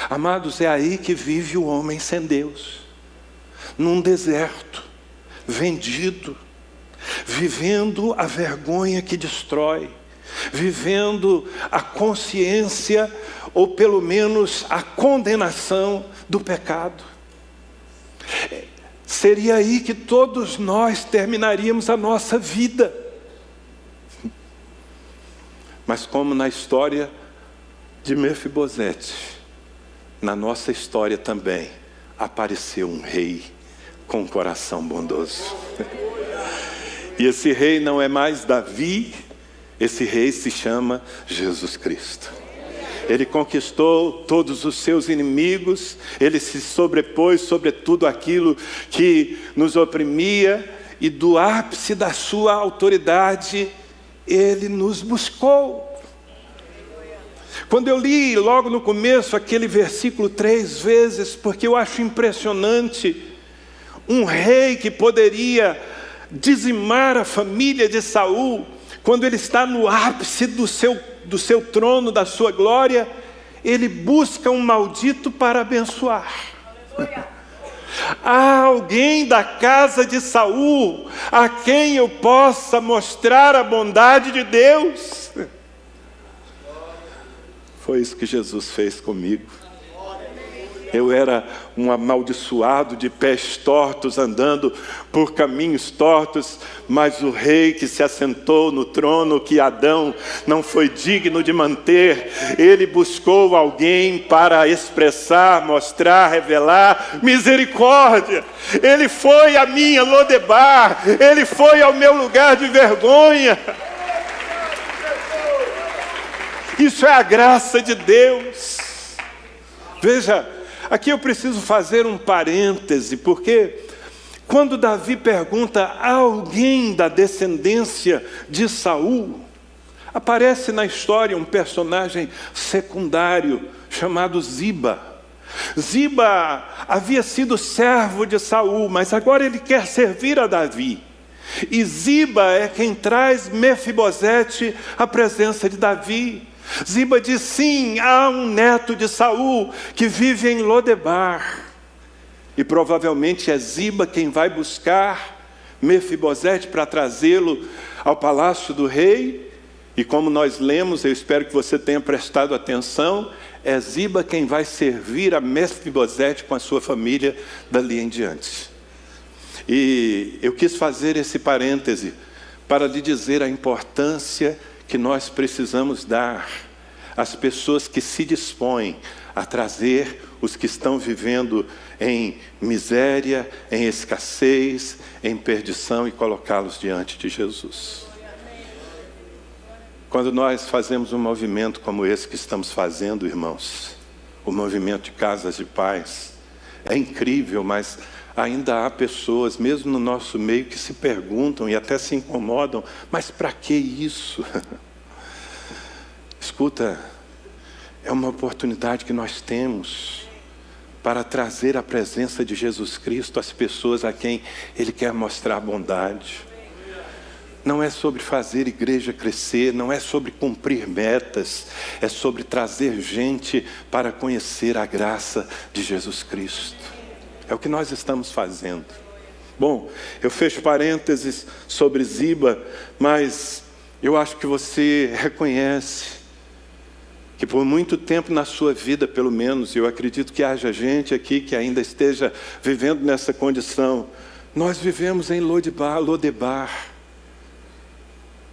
Amados, é aí que vive o homem sem Deus. Num deserto, vendido, vivendo a vergonha que destrói, vivendo a consciência, ou pelo menos a condenação do pecado. Seria aí que todos nós terminaríamos a nossa vida. Mas como na história de Mefibosete, na nossa história também apareceu um rei com um coração bondoso. E esse rei não é mais Davi, esse rei se chama Jesus Cristo. Ele conquistou todos os seus inimigos, ele se sobrepôs sobre tudo aquilo que nos oprimia, e do ápice da sua autoridade, ele nos buscou. Quando eu li logo no começo aquele versículo 3 vezes, porque eu acho impressionante, um rei que poderia dizimar a família de Saul, quando ele está no ápice do seu trono, da sua glória, ele busca um maldito para abençoar. Há alguém da casa de Saul a quem eu possa mostrar a bondade de Deus? Foi isso que Jesus fez comigo. Eu era um amaldiçoado de pés tortos, andando por caminhos tortos, mas o rei que se assentou no trono que Adão não foi digno de manter, ele buscou alguém para expressar, mostrar, revelar misericórdia. Ele foi a minha Lodebar, ele foi ao meu lugar de vergonha. Isso é a graça de Deus. Veja, aqui eu preciso fazer um parêntese, porque quando Davi pergunta a alguém da descendência de Saul, aparece na história um personagem secundário chamado Ziba. Ziba havia sido servo de Saul, mas agora ele quer servir a Davi. E Ziba é quem traz Mefibosete à presença de Davi. Ziba diz: sim, há um neto de Saul que vive em Lodebar. E provavelmente é Ziba quem vai buscar Mefibosete para trazê-lo ao palácio do rei. E como nós lemos, eu espero que você tenha prestado atenção, é Ziba quem vai servir a Mefibosete com a sua família dali em diante. E eu quis fazer esse parêntese para lhe dizer a importância que nós precisamos dar às pessoas que se dispõem a trazer os que estão vivendo em miséria, em escassez, em perdição, e colocá-los diante de Jesus. Quando nós fazemos um movimento como esse que estamos fazendo, irmãos, o movimento de Casas de Paz, é incrível, mas ainda há pessoas, mesmo no nosso meio, que se perguntam e até se incomodam, mas para que isso? Escuta, é uma oportunidade que nós temos para trazer a presença de Jesus Cristo às pessoas a quem Ele quer mostrar bondade. Não é sobre fazer igreja crescer, não é sobre cumprir metas, é sobre trazer gente para conhecer a graça de Jesus Cristo. É o que nós estamos fazendo. Bom, eu fecho parênteses sobre Ziba, mas eu acho que você reconhece que por muito tempo na sua vida, pelo menos, eu acredito que haja gente aqui que ainda esteja vivendo nessa condição. Nós vivemos em Lodebar,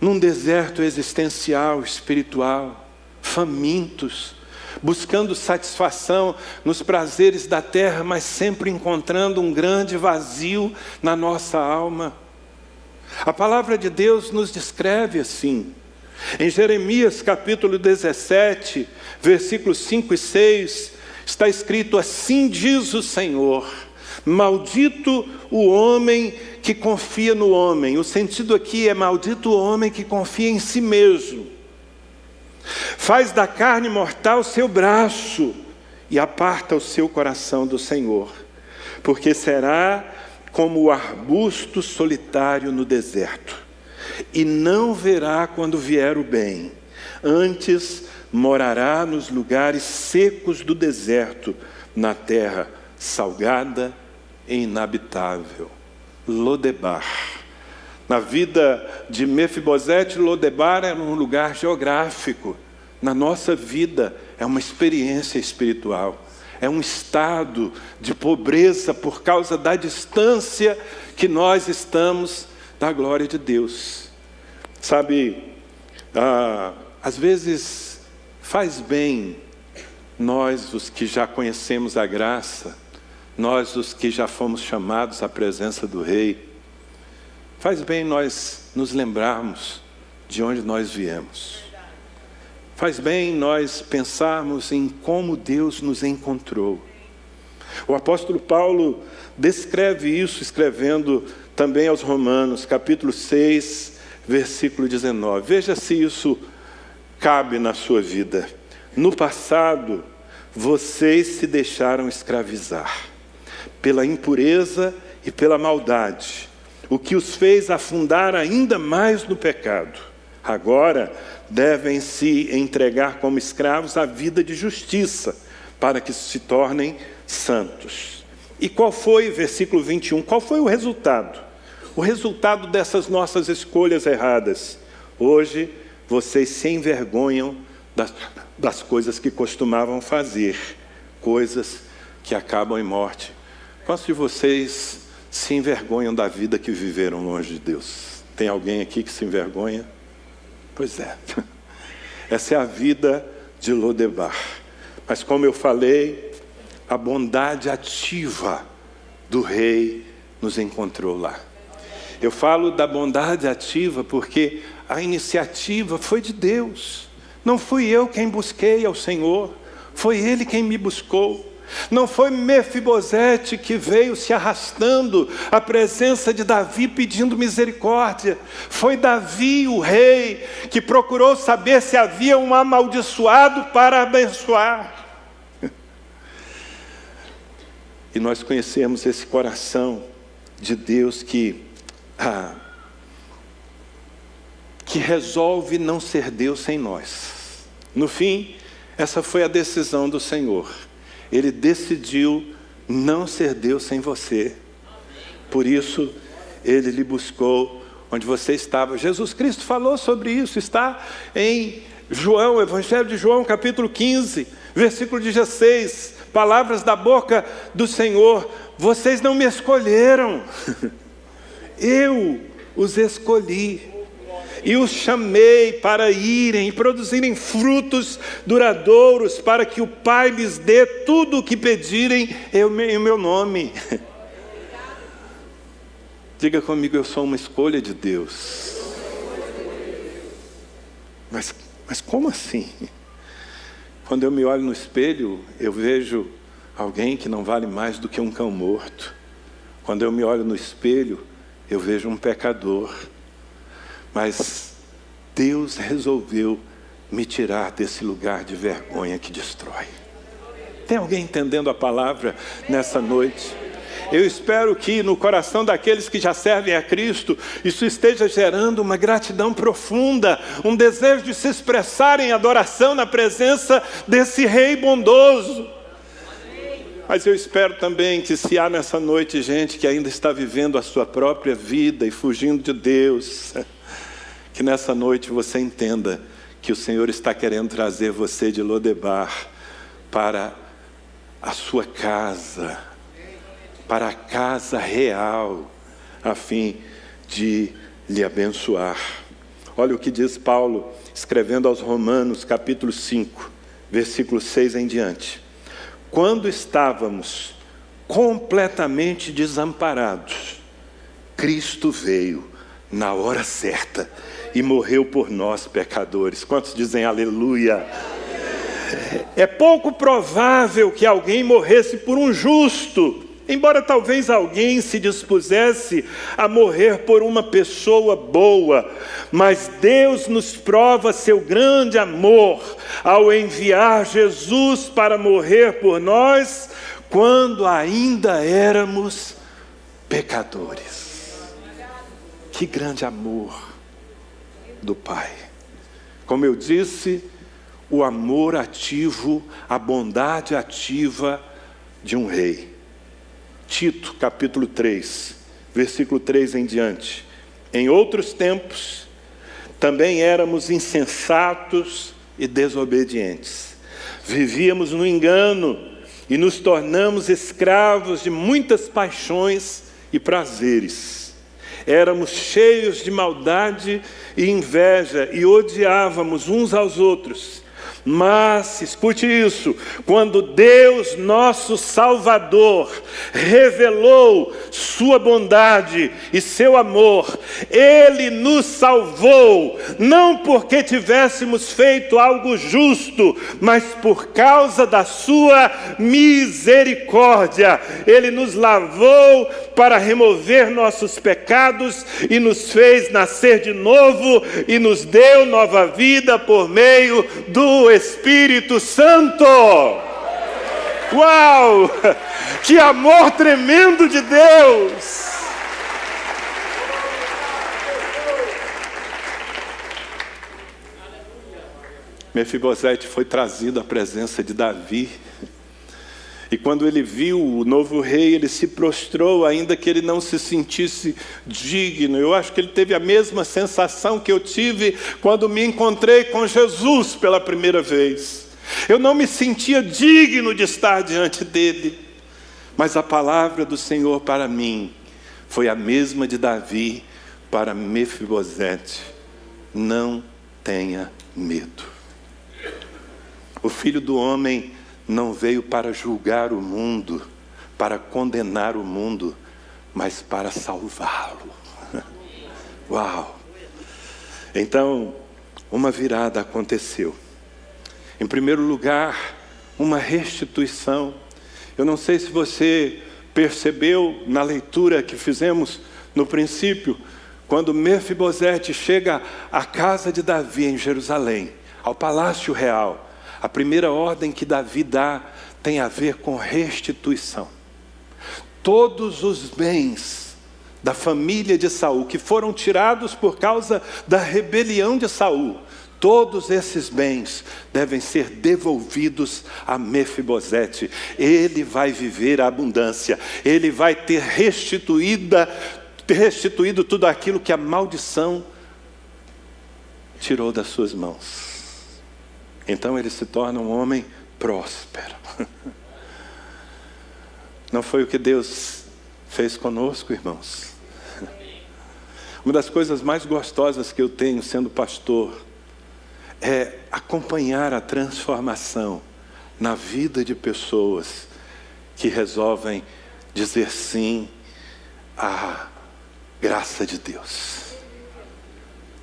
num deserto existencial, espiritual, famintos, buscando satisfação nos prazeres da terra, mas sempre encontrando um grande vazio na nossa alma. A palavra de Deus nos descreve assim. Em Jeremias capítulo 17, versículos 5 e 6, está escrito: assim diz o Senhor, maldito o homem que confia no homem. O sentido aqui é maldito o homem que confia em si mesmo. Faz da carne mortal seu braço e aparta o seu coração do Senhor, porque será como o arbusto solitário no deserto, e não verá quando vier o bem. Antes morará nos lugares secos do deserto, na terra salgada e inabitável. Lodebar. Na vida de Mefibosete, Lodebar era um lugar geográfico. Na nossa vida é uma experiência espiritual. É um estado de pobreza por causa da distância que nós estamos da glória de Deus. Sabe, às vezes faz bem nós, os que já conhecemos a graça, nós, os que já fomos chamados à presença do Rei, faz bem nós nos lembrarmos de onde nós viemos. Faz bem nós pensarmos em como Deus nos encontrou. O apóstolo Paulo descreve isso, escrevendo também aos Romanos, capítulo 6, versículo 19. Veja se isso cabe na sua vida. No passado, vocês se deixaram escravizar pela impureza e pela maldade, o que os fez afundar ainda mais no pecado. Agora devem se entregar como escravos à vida de justiça, para que se tornem santos. E qual foi, versículo 21, qual foi o resultado? O resultado dessas nossas escolhas erradas. Hoje, vocês se envergonham das coisas que costumavam fazer, coisas que acabam em morte. Quantos de vocês se envergonham da vida que viveram longe de Deus? Tem alguém aqui que se envergonha? Pois é. Essa é a vida de Lodebar. Mas como eu falei, a bondade ativa do Rei nos encontrou lá. Eu falo da bondade ativa porque a iniciativa foi de Deus. Não fui eu quem busquei ao Senhor, foi Ele quem me buscou. Não foi Mefibosete que veio se arrastando à presença de Davi pedindo misericórdia. Foi Davi, o rei, que procurou saber se havia um amaldiçoado para abençoar. E nós conhecemos esse coração de Deus que resolve não ser Deus sem nós. No fim, essa foi a decisão do Senhor. Ele decidiu não ser Deus sem você. Por isso, Ele lhe buscou onde você estava. Jesus Cristo falou sobre isso. Está em João, Evangelho de João, capítulo 15, versículo 16. Palavras da boca do Senhor. Vocês não me escolheram. Eu os escolhi. E os chamei para irem e produzirem frutos duradouros, para que o Pai lhes dê tudo o que pedirem em meu nome. Diga comigo, eu sou uma escolha de Deus. Mas como assim? Quando eu me olho no espelho, eu vejo alguém que não vale mais do que um cão morto. Quando eu me olho no espelho, eu vejo um pecador. Mas Deus resolveu me tirar desse lugar de vergonha que destrói. Tem alguém entendendo a palavra nessa noite? Eu espero que no coração daqueles que já servem a Cristo, isso esteja gerando uma gratidão profunda, um desejo de se expressar em adoração na presença desse Rei bondoso. Mas eu espero também que, se há nessa noite gente que ainda está vivendo a sua própria vida e fugindo de Deus, que nessa noite você entenda que o Senhor está querendo trazer você de Lodebar para a sua casa, para a casa real, a fim de lhe abençoar. Olha o que diz Paulo, escrevendo aos Romanos, capítulo 5, versículo 6 em diante. Quando estávamos completamente desamparados, Cristo veio na hora certa e morreu por nós, pecadores. Quantos dizem aleluia? É pouco provável que alguém morresse por um justo, embora talvez alguém se dispusesse a morrer por uma pessoa boa, mas Deus nos prova seu grande amor ao enviar Jesus para morrer por nós, quando ainda éramos pecadores. Que grande amor do Pai. Como eu disse, o amor ativo, a bondade ativa de um rei. Tito, capítulo 3, versículo 3 em diante. Em outros tempos, também éramos insensatos e desobedientes. Vivíamos no engano e nos tornamos escravos de muitas paixões e prazeres. Éramos cheios de maldade e inveja e odiávamos uns aos outros. Mas, escute isso, quando Deus, nosso Salvador, revelou sua bondade e seu amor, Ele nos salvou, não porque tivéssemos feito algo justo, mas por causa da sua misericórdia. Ele nos lavou para remover nossos pecados e nos fez nascer de novo e nos deu nova vida por meio do Espírito Santo. Uau! Que amor tremendo de Deus! Mefibosete foi trazido à presença de Davi. E quando ele viu o novo rei, ele se prostrou, ainda que ele não se sentisse digno. Eu acho que ele teve a mesma sensação que eu tive quando me encontrei com Jesus pela primeira vez. Eu não me sentia digno de estar diante dele. Mas a palavra do Senhor para mim foi a mesma de Davi para Mefibosete: não tenha medo. O Filho do Homem não veio para julgar o mundo, para condenar o mundo, mas para salvá-lo. Uau! Então, uma virada aconteceu. Em primeiro lugar, uma restituição. Eu não sei se você percebeu na leitura que fizemos no princípio, quando Mefibosete chega à casa de Davi em Jerusalém, ao palácio real. A primeira ordem que Davi dá tem a ver com restituição. Todos os bens da família de Saul, que foram tirados por causa da rebelião de Saul, todos esses bens devem ser devolvidos a Mefibosete. Ele vai viver a abundância. Ele vai ter restituído tudo aquilo que a maldição tirou das suas mãos. Então ele se torna um homem próspero. Não foi o que Deus fez conosco, irmãos? Uma das coisas mais gostosas que eu tenho sendo pastor é acompanhar a transformação na vida de pessoas que resolvem dizer sim à graça de Deus.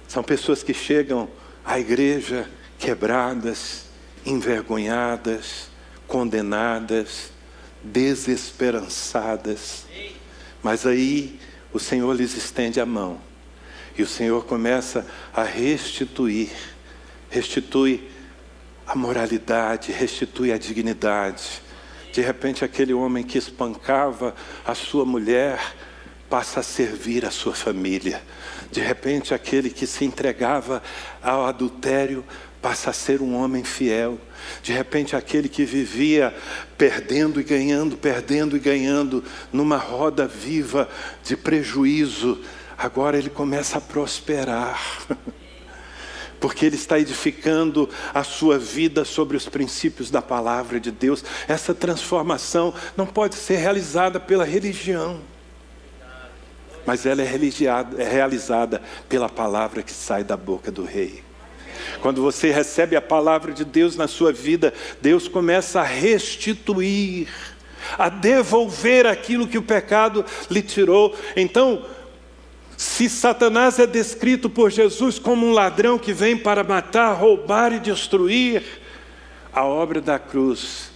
São pessoas que chegam à igreja quebradas, envergonhadas, condenadas, desesperançadas, Mas aí o Senhor lhes estende a mão. E o Senhor começa a restitui a moralidade, restitui a dignidade. De repente aquele homem que espancava a sua mulher passa a servir a sua família. De repente aquele que se entregava ao adultério passa a ser um homem fiel. De repente aquele que vivia perdendo e ganhando, numa roda viva de prejuízo, agora ele começa a prosperar. Porque ele está edificando a sua vida sobre os princípios da palavra de Deus. Essa transformação não pode ser realizada pela religião, mas ela é realizada pela palavra que sai da boca do rei. Quando você recebe a palavra de Deus na sua vida, Deus começa a restituir, a devolver aquilo que o pecado lhe tirou. Então, se Satanás é descrito por Jesus como um ladrão que vem para matar, roubar e destruir, a obra da cruz,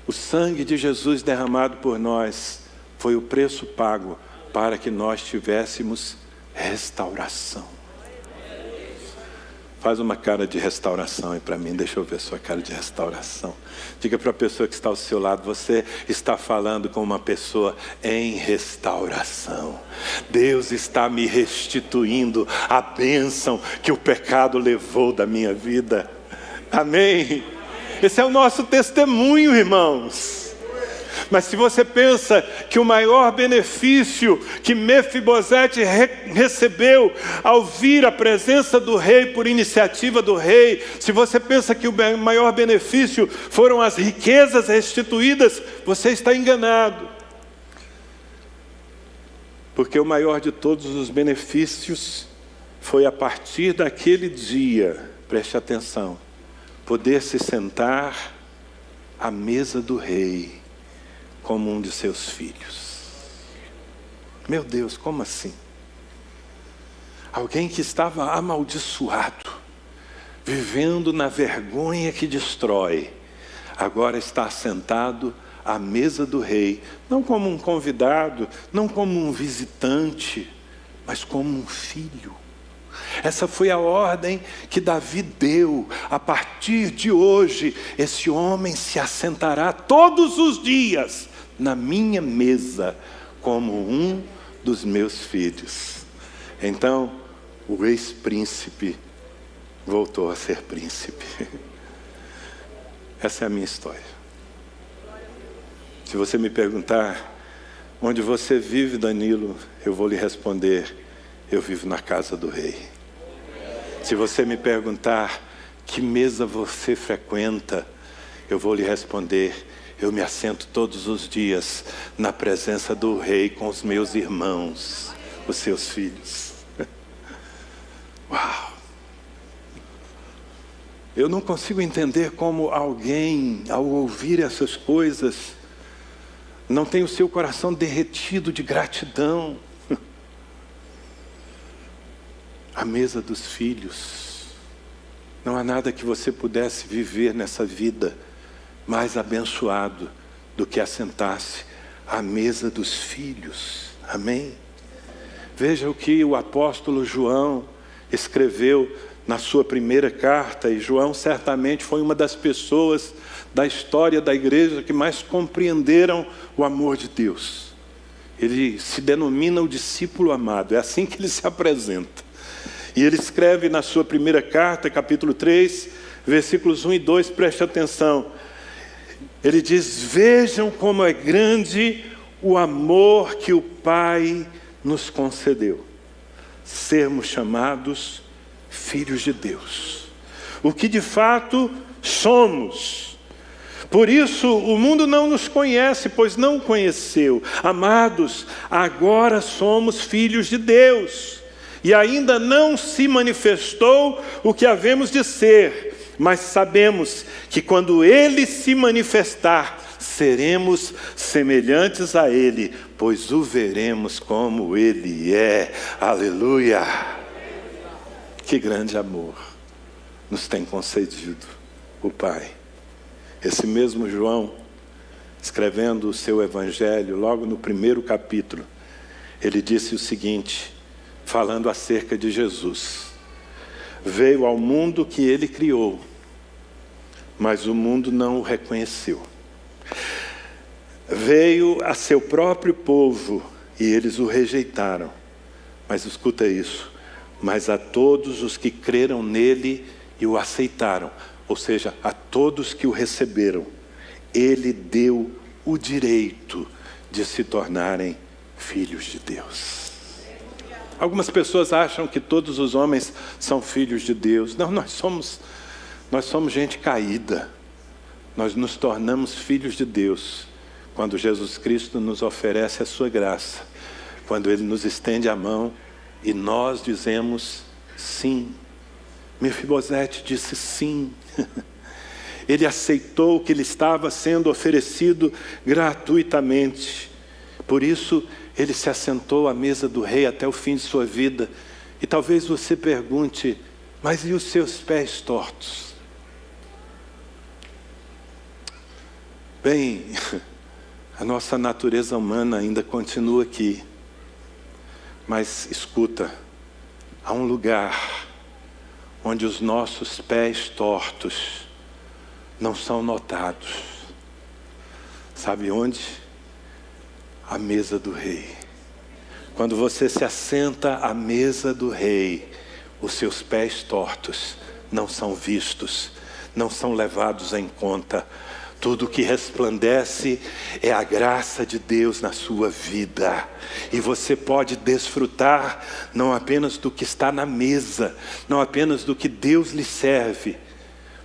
o sangue de Jesus derramado por nós, foi o preço pago para que nós tivéssemos restauração. Faz uma cara de restauração aí para mim, deixa eu ver a sua cara de restauração. Diga para a pessoa que está ao seu lado, você está falando com uma pessoa em restauração. Deus está me restituindo a bênção que o pecado levou da minha vida. Amém? Esse é o nosso testemunho, irmãos. Mas se você pensa que o maior benefício que Mefibosete recebeu ao vir à presença do rei por iniciativa do rei, se você pensa que o maior benefício foram as riquezas restituídas, você está enganado. Porque o maior de todos os benefícios foi a partir daquele dia, preste atenção, poder se sentar à mesa do rei como um de seus filhos. Meu Deus, como assim? Alguém que estava amaldiçoado, vivendo na vergonha que destrói, agora está sentado à mesa do rei, não como um convidado, não como um visitante, mas como um filho. Essa foi a ordem que Davi deu. A partir de hoje, esse homem se assentará todos os dias na minha mesa como um dos meus filhos. Então, o ex-príncipe voltou a ser príncipe. Essa é a minha história. Se você me perguntar onde você vive, Danilo, eu vou lhe responder: eu vivo na casa do rei. Se você me perguntar que mesa você frequenta, eu vou lhe responder: eu me assento todos os dias na presença do rei com os meus irmãos, os seus filhos. Uau! Eu não consigo entender como alguém, ao ouvir essas coisas, não tem o seu coração derretido de gratidão. A mesa dos filhos. Não há nada que você pudesse viver nessa vida mais abençoado do que assentar-se à mesa dos filhos. Amém? Veja o que o apóstolo João escreveu na sua primeira carta, e João certamente foi uma das pessoas da história da igreja que mais compreenderam o amor de Deus. Ele se denomina o discípulo amado, é assim que ele se apresenta. E ele escreve na sua primeira carta, capítulo 3, versículos 1 e 2, preste atenção. Ele diz: vejam como é grande o amor que o Pai nos concedeu, sermos chamados filhos de Deus, o que de fato somos. Por isso o mundo não nos conhece, pois não o conheceu. Amados, agora somos filhos de Deus, e ainda não se manifestou o que havemos de ser, mas sabemos que quando Ele se manifestar, seremos semelhantes a Ele, pois o veremos como Ele é. Aleluia! Que grande amor nos tem concedido o Pai. Esse mesmo João, escrevendo o seu evangelho, logo no primeiro capítulo, ele disse o seguinte, falando acerca de Jesus: veio ao mundo que ele criou, mas o mundo não o reconheceu. Veio a seu próprio povo e eles o rejeitaram. Mas escuta isso: mas a todos os que creram nele e o aceitaram, ou seja, a todos que o receberam, ele deu o direito de se tornarem filhos de Deus. Algumas pessoas acham que todos os homens são filhos de Deus. Não, nós somos gente caída. Nós nos tornamos filhos de Deus quando Jesus Cristo nos oferece a sua graça, quando Ele nos estende a mão e nós dizemos sim. Mefibosete disse sim. Ele aceitou o que lhe estava sendo oferecido gratuitamente. Por isso, ele se assentou à mesa do rei até o fim de sua vida. E talvez você pergunte: mas e os seus pés tortos? Bem, a nossa natureza humana ainda continua aqui. Mas escuta, há um lugar onde os nossos pés tortos não são notados. Sabe onde? A mesa do rei. Quando você se assenta à mesa do rei, os seus pés tortos não são vistos, não são levados em conta. Tudo que resplandece é a graça de Deus na sua vida. E você pode desfrutar não apenas do que está na mesa, não apenas do que Deus lhe serve,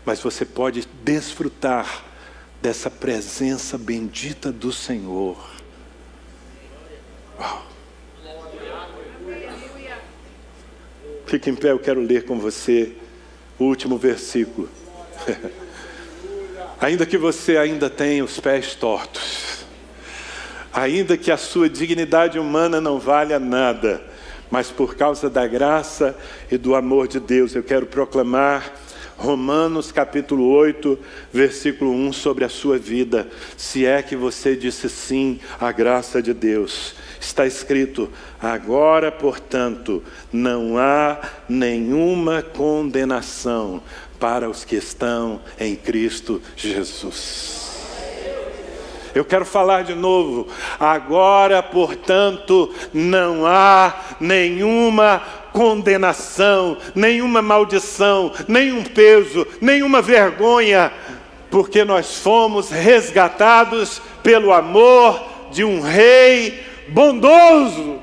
mas você pode desfrutar dessa presença bendita do Senhor. Uau. Fique em pé, eu quero ler com você o último versículo. Ainda que você ainda tenha os pés tortos, ainda que a sua dignidade humana não valha nada, mas por causa da graça e do amor de Deus, eu quero proclamar Romanos capítulo 8, versículo 1 sobre a sua vida. Se é que você disse sim à graça de Deus, está escrito: agora, portanto, não há nenhuma condenação para os que estão em Cristo Jesus. Eu quero falar de novo. Agora, portanto, não há nenhuma condenação, nenhuma maldição, nenhum peso, nenhuma vergonha, porque nós fomos resgatados pelo amor de um Rei bondoso.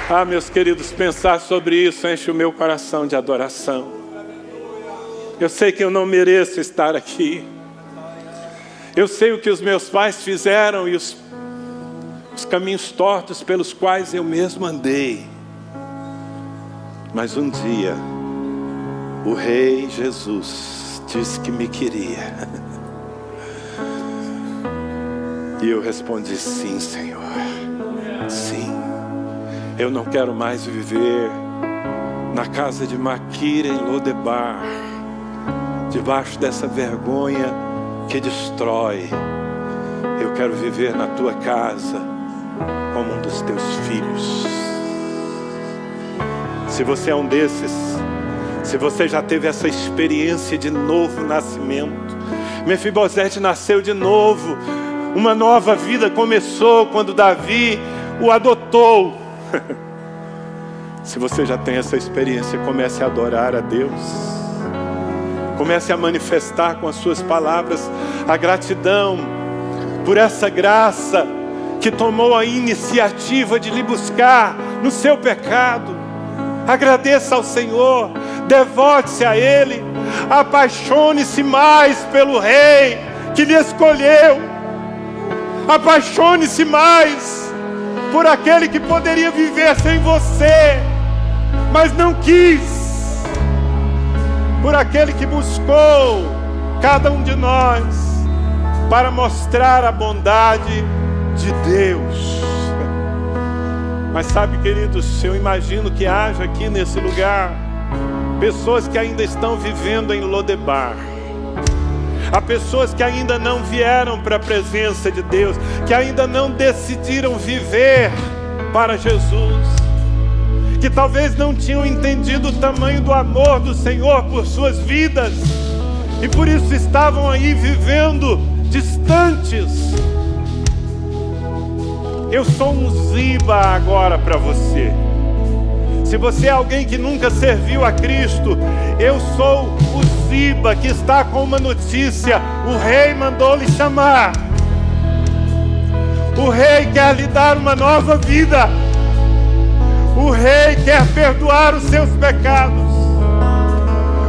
Ah, meus queridos, pensar sobre isso enche o meu coração de adoração. Eu sei que eu não mereço estar aqui. Eu sei o que os meus pais fizeram e os caminhos tortos pelos quais eu mesmo andei. Mas um dia, o Rei Jesus disse que me queria. E eu respondi: sim, Senhor, sim. Eu não quero mais viver na casa de Maquira e Lodebar, debaixo dessa vergonha que destrói. Eu quero viver na tua casa como um dos teus filhos. Se você é um desses, se você já teve essa experiência de novo nascimento, Mefibosete nasceu de novo, uma nova vida começou quando Davi o adotou. Se você já tem essa experiência, comece a adorar a Deus. Comece a manifestar com as suas palavras a gratidão por essa graça que tomou a iniciativa de lhe buscar no seu pecado. Agradeça ao Senhor, devote-se a Ele, apaixone-se mais pelo Rei que lhe escolheu. Apaixone-se mais por aquele que poderia viver sem você, mas não quis. Por aquele que buscou cada um de nós para mostrar a bondade de Deus. Mas sabe, queridos, eu imagino que haja aqui nesse lugar pessoas que ainda estão vivendo em Lodebar. Há pessoas que ainda não vieram para a presença de Deus, que ainda não decidiram viver para Jesus, que talvez não tinham entendido o tamanho do amor do Senhor por suas vidas, e por isso estavam aí vivendo distantes. Eu sou um Ziba agora para você. Se você é alguém que nunca serviu a Cristo, eu sou o Ziba que está com uma notícia. O rei mandou lhe chamar. O rei quer lhe dar uma nova vida. O rei quer perdoar os seus pecados.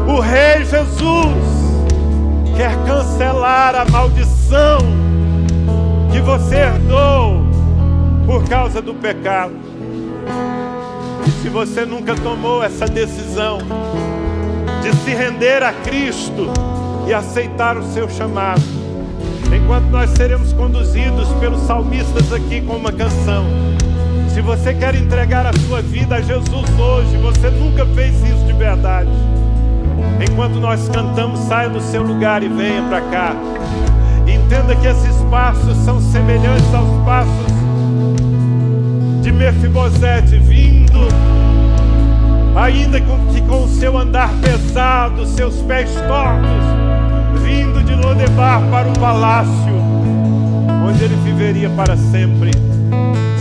O rei Jesus quer cancelar a maldição que você herdou por causa do pecado. Se você nunca tomou essa decisão de se render a Cristo e aceitar o seu chamado, enquanto nós seremos conduzidos pelos salmistas aqui com uma canção, se você quer entregar a sua vida a Jesus hoje, você nunca fez isso de verdade, enquanto nós cantamos, saia do seu lugar e venha para cá. Entenda que esses passos são semelhantes aos passos de Mefibosete, vindo, ainda que com o seu andar pesado, seus pés tortos, vindo de Lodebar para o palácio, onde ele viveria para sempre.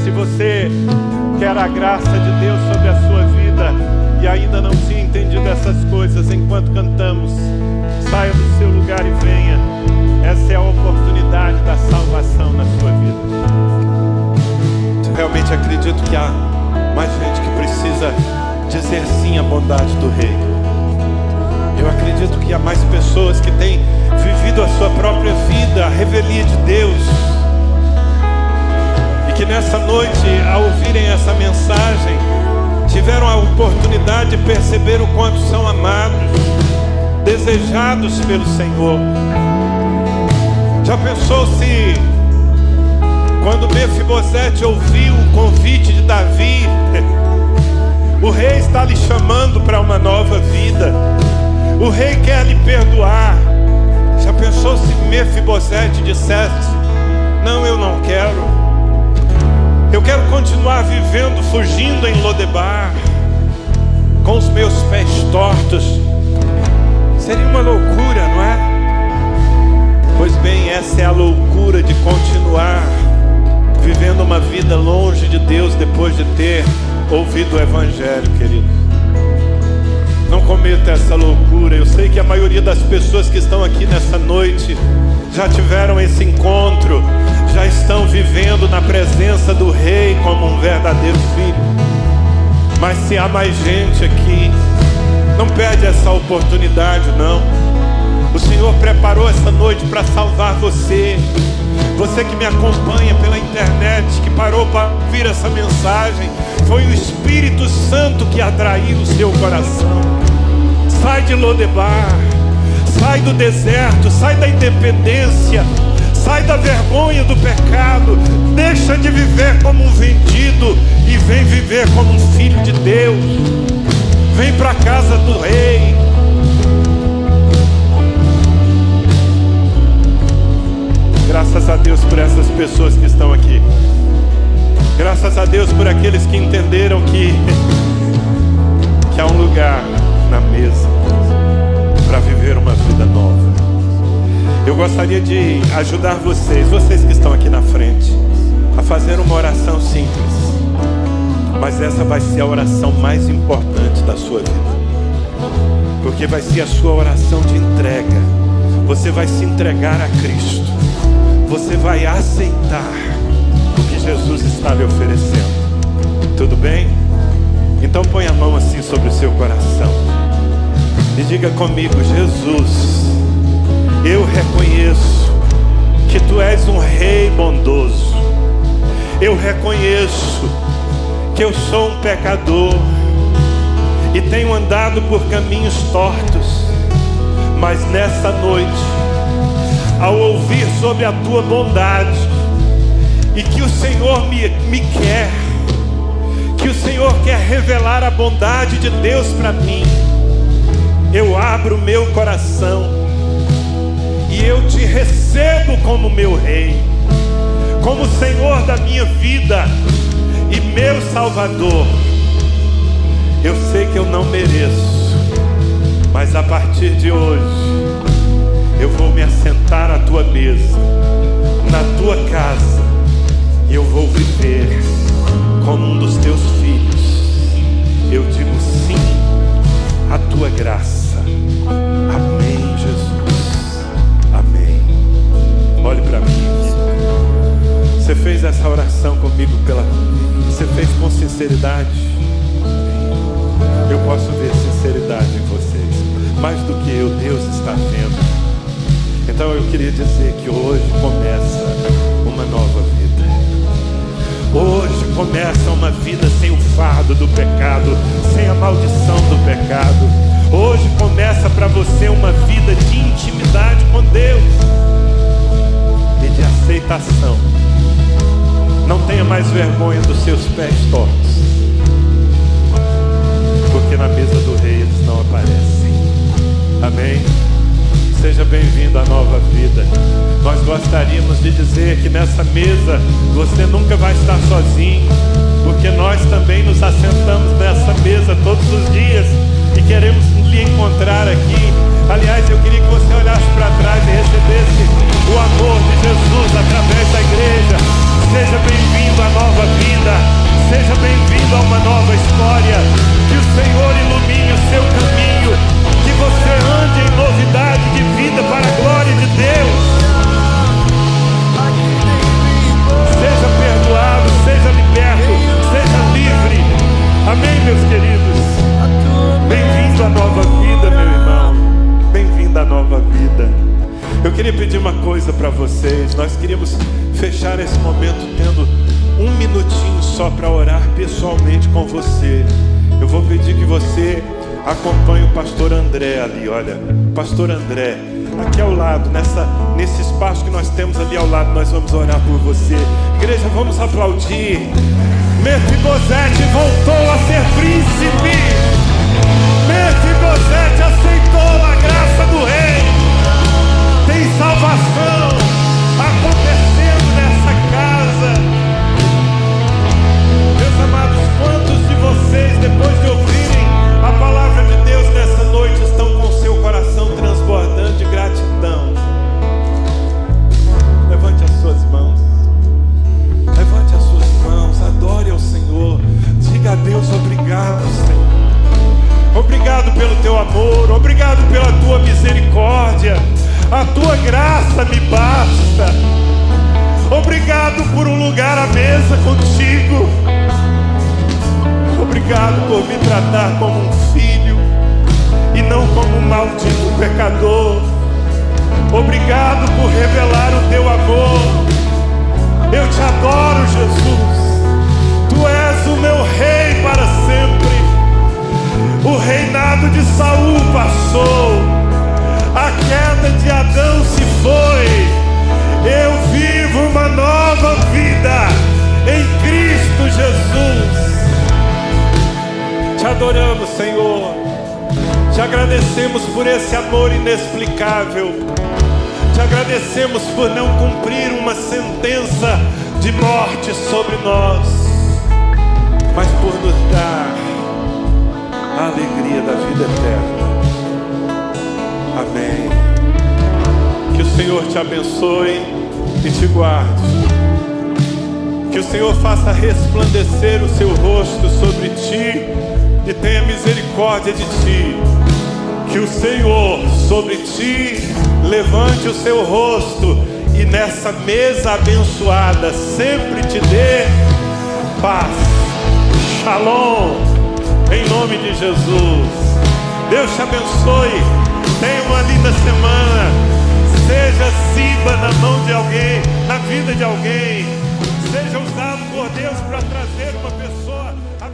Se você quer a graça de Deus sobre a sua vida e ainda não tinha entendido essas coisas, enquanto cantamos, saia do seu lugar e venha. Essa é a oportunidade da salvação na sua vida. Realmente acredito que há mais gente que precisa dizer sim à bondade do Rei. Eu acredito que há mais pessoas que têm vivido a sua própria vida, a revelia de Deus, e que nessa noite, ao ouvirem essa mensagem, tiveram a oportunidade de perceber o quanto são amados, desejados pelo Senhor. Já pensou se, quando Mefibosete ouviu o convite de Davi, o rei está lhe chamando para uma nova vida, o rei quer lhe perdoar. Já pensou se Mefibosete dissesse: não, eu não quero, eu quero continuar vivendo, fugindo em Lodebar, com os meus pés tortos? Seria uma loucura, não é? Pois bem, essa é a loucura de continuar vivendo uma vida longe de Deus depois de ter ouvido o Evangelho, querido. Não cometa essa loucura. Eu sei que a maioria das pessoas que estão aqui nessa noite já tiveram esse encontro, já estão vivendo na presença do Rei como um verdadeiro filho. Mas se há mais gente aqui, não perde essa oportunidade, não. O Senhor preparou essa noite para salvar você. Você que me acompanha pela internet, que parou para ouvir essa mensagem, foi o Espírito Santo que atraiu o seu coração. Sai de Lodebar, sai do deserto, sai da independência, sai da vergonha do pecado, deixa de viver como um vendido e vem viver como um filho de Deus. Vem para a casa do Rei. Graças a Deus por essas pessoas que estão aqui. Graças a Deus por aqueles que entenderam que há um lugar na mesa para viver uma vida nova. Eu gostaria de ajudar vocês que estão aqui na frente, a fazer uma oração simples. Mas essa vai ser a oração mais importante da sua vida, porque vai ser a sua oração de entrega. Você vai se entregar a Cristo. Você vai aceitar o que Jesus está lhe oferecendo. Tudo bem? Então põe a mão assim sobre o seu coração e diga comigo: Jesus, eu reconheço que Tu és um Rei bondoso. Eu reconheço que eu sou um pecador e tenho andado por caminhos tortos. Mas nessa noite, ao ouvir sobre a Tua bondade e que o Senhor me quer, que o Senhor quer revelar a bondade de Deus para mim, eu abro meu coração e eu te recebo como meu Rei, como Senhor da minha vida e meu Salvador. Eu sei que eu não mereço, mas a partir de hoje eu vou me assentar à tua mesa, na tua casa, e eu vou viver como um dos teus filhos. Eu digo sim à tua graça. Amém, Jesus. Amém. Olhe para mim. Você fez essa oração comigo você fez com sinceridade? Eu posso ver sinceridade em vocês. Mais do que eu, Deus está vendo. Então eu queria dizer que hoje começa uma nova vida. Hoje começa uma vida sem o fardo do pecado, sem a maldição do pecado. Hoje começa para você uma vida de intimidade com Deus e de aceitação. Não tenha mais vergonha dos seus pés tortos, porque na mesa do rei eles não aparecem. Amém? Seja bem-vindo à nova vida. Nós gostaríamos de dizer que nessa mesa você nunca vai estar sozinho, porque nós também nos assentamos nessa mesa todos os dias e queremos lhe encontrar aqui. Aliás, eu queria que você olhasse para trás e recebesse o amor de Jesus através da igreja. Seja bem-vindo à nova vida. Seja bem-vindo a uma nova história. Que o Senhor ilumine o seu caminho, que você ande em novidade de vida para a glória de Deus. Seja perdoado, seja liberto, seja livre. Amém, meus queridos? Bem-vindo à nova vida, meu irmão. Bem-vindo à nova vida. Eu queria pedir uma coisa para vocês. Nós queríamos fechar esse momento tendo um minutinho só para orar pessoalmente com você. Eu vou pedir que você acompanhe o pastor André ali, olha. Pastor André, aqui ao lado, nesse espaço que nós temos ali ao lado, nós vamos orar por você. Igreja, vamos aplaudir. Mefibosete voltou a ser príncipe. Mefibosete aceitou a graça do rei. Tem salvação acontecendo nessa casa. Meus amados, quantos de vocês, depois de ouvirem a palavra de Deus nessa noite, estão com seu coração transbordando de gratidão? Levante as suas mãos. Levante as suas mãos. Adore ao Senhor. Diga a Deus: obrigado, Senhor. Obrigado pelo teu amor. Obrigado pela tua misericórdia. A tua graça me basta. Obrigado por um lugar à mesa contigo. Obrigado por me tratar como um filho e não como um maldito pecador. Obrigado por revelar o teu amor. Eu te adoro, Jesus. Tu és o meu rei para sempre. O reinado de Saul passou. A queda de Adão se foi. Eu vivo uma nova vida em Cristo Jesus. Te adoramos, Senhor. Te agradecemos por esse amor inexplicável. Te agradecemos por não cumprir uma sentença de morte sobre nós, mas por nos dar a alegria da vida eterna. Amém. Que o Senhor te abençoe e te guarde. Que o Senhor faça resplandecer o seu rosto sobre ti e tenha misericórdia de ti. Que o Senhor sobre ti levante o seu rosto e nessa mesa abençoada sempre te dê paz. Shalom, em nome de Jesus. Deus te abençoe. Tenha uma linda semana. Seja Siba na mão de alguém, na vida de alguém. Seja usado por Deus para trazer uma pessoa a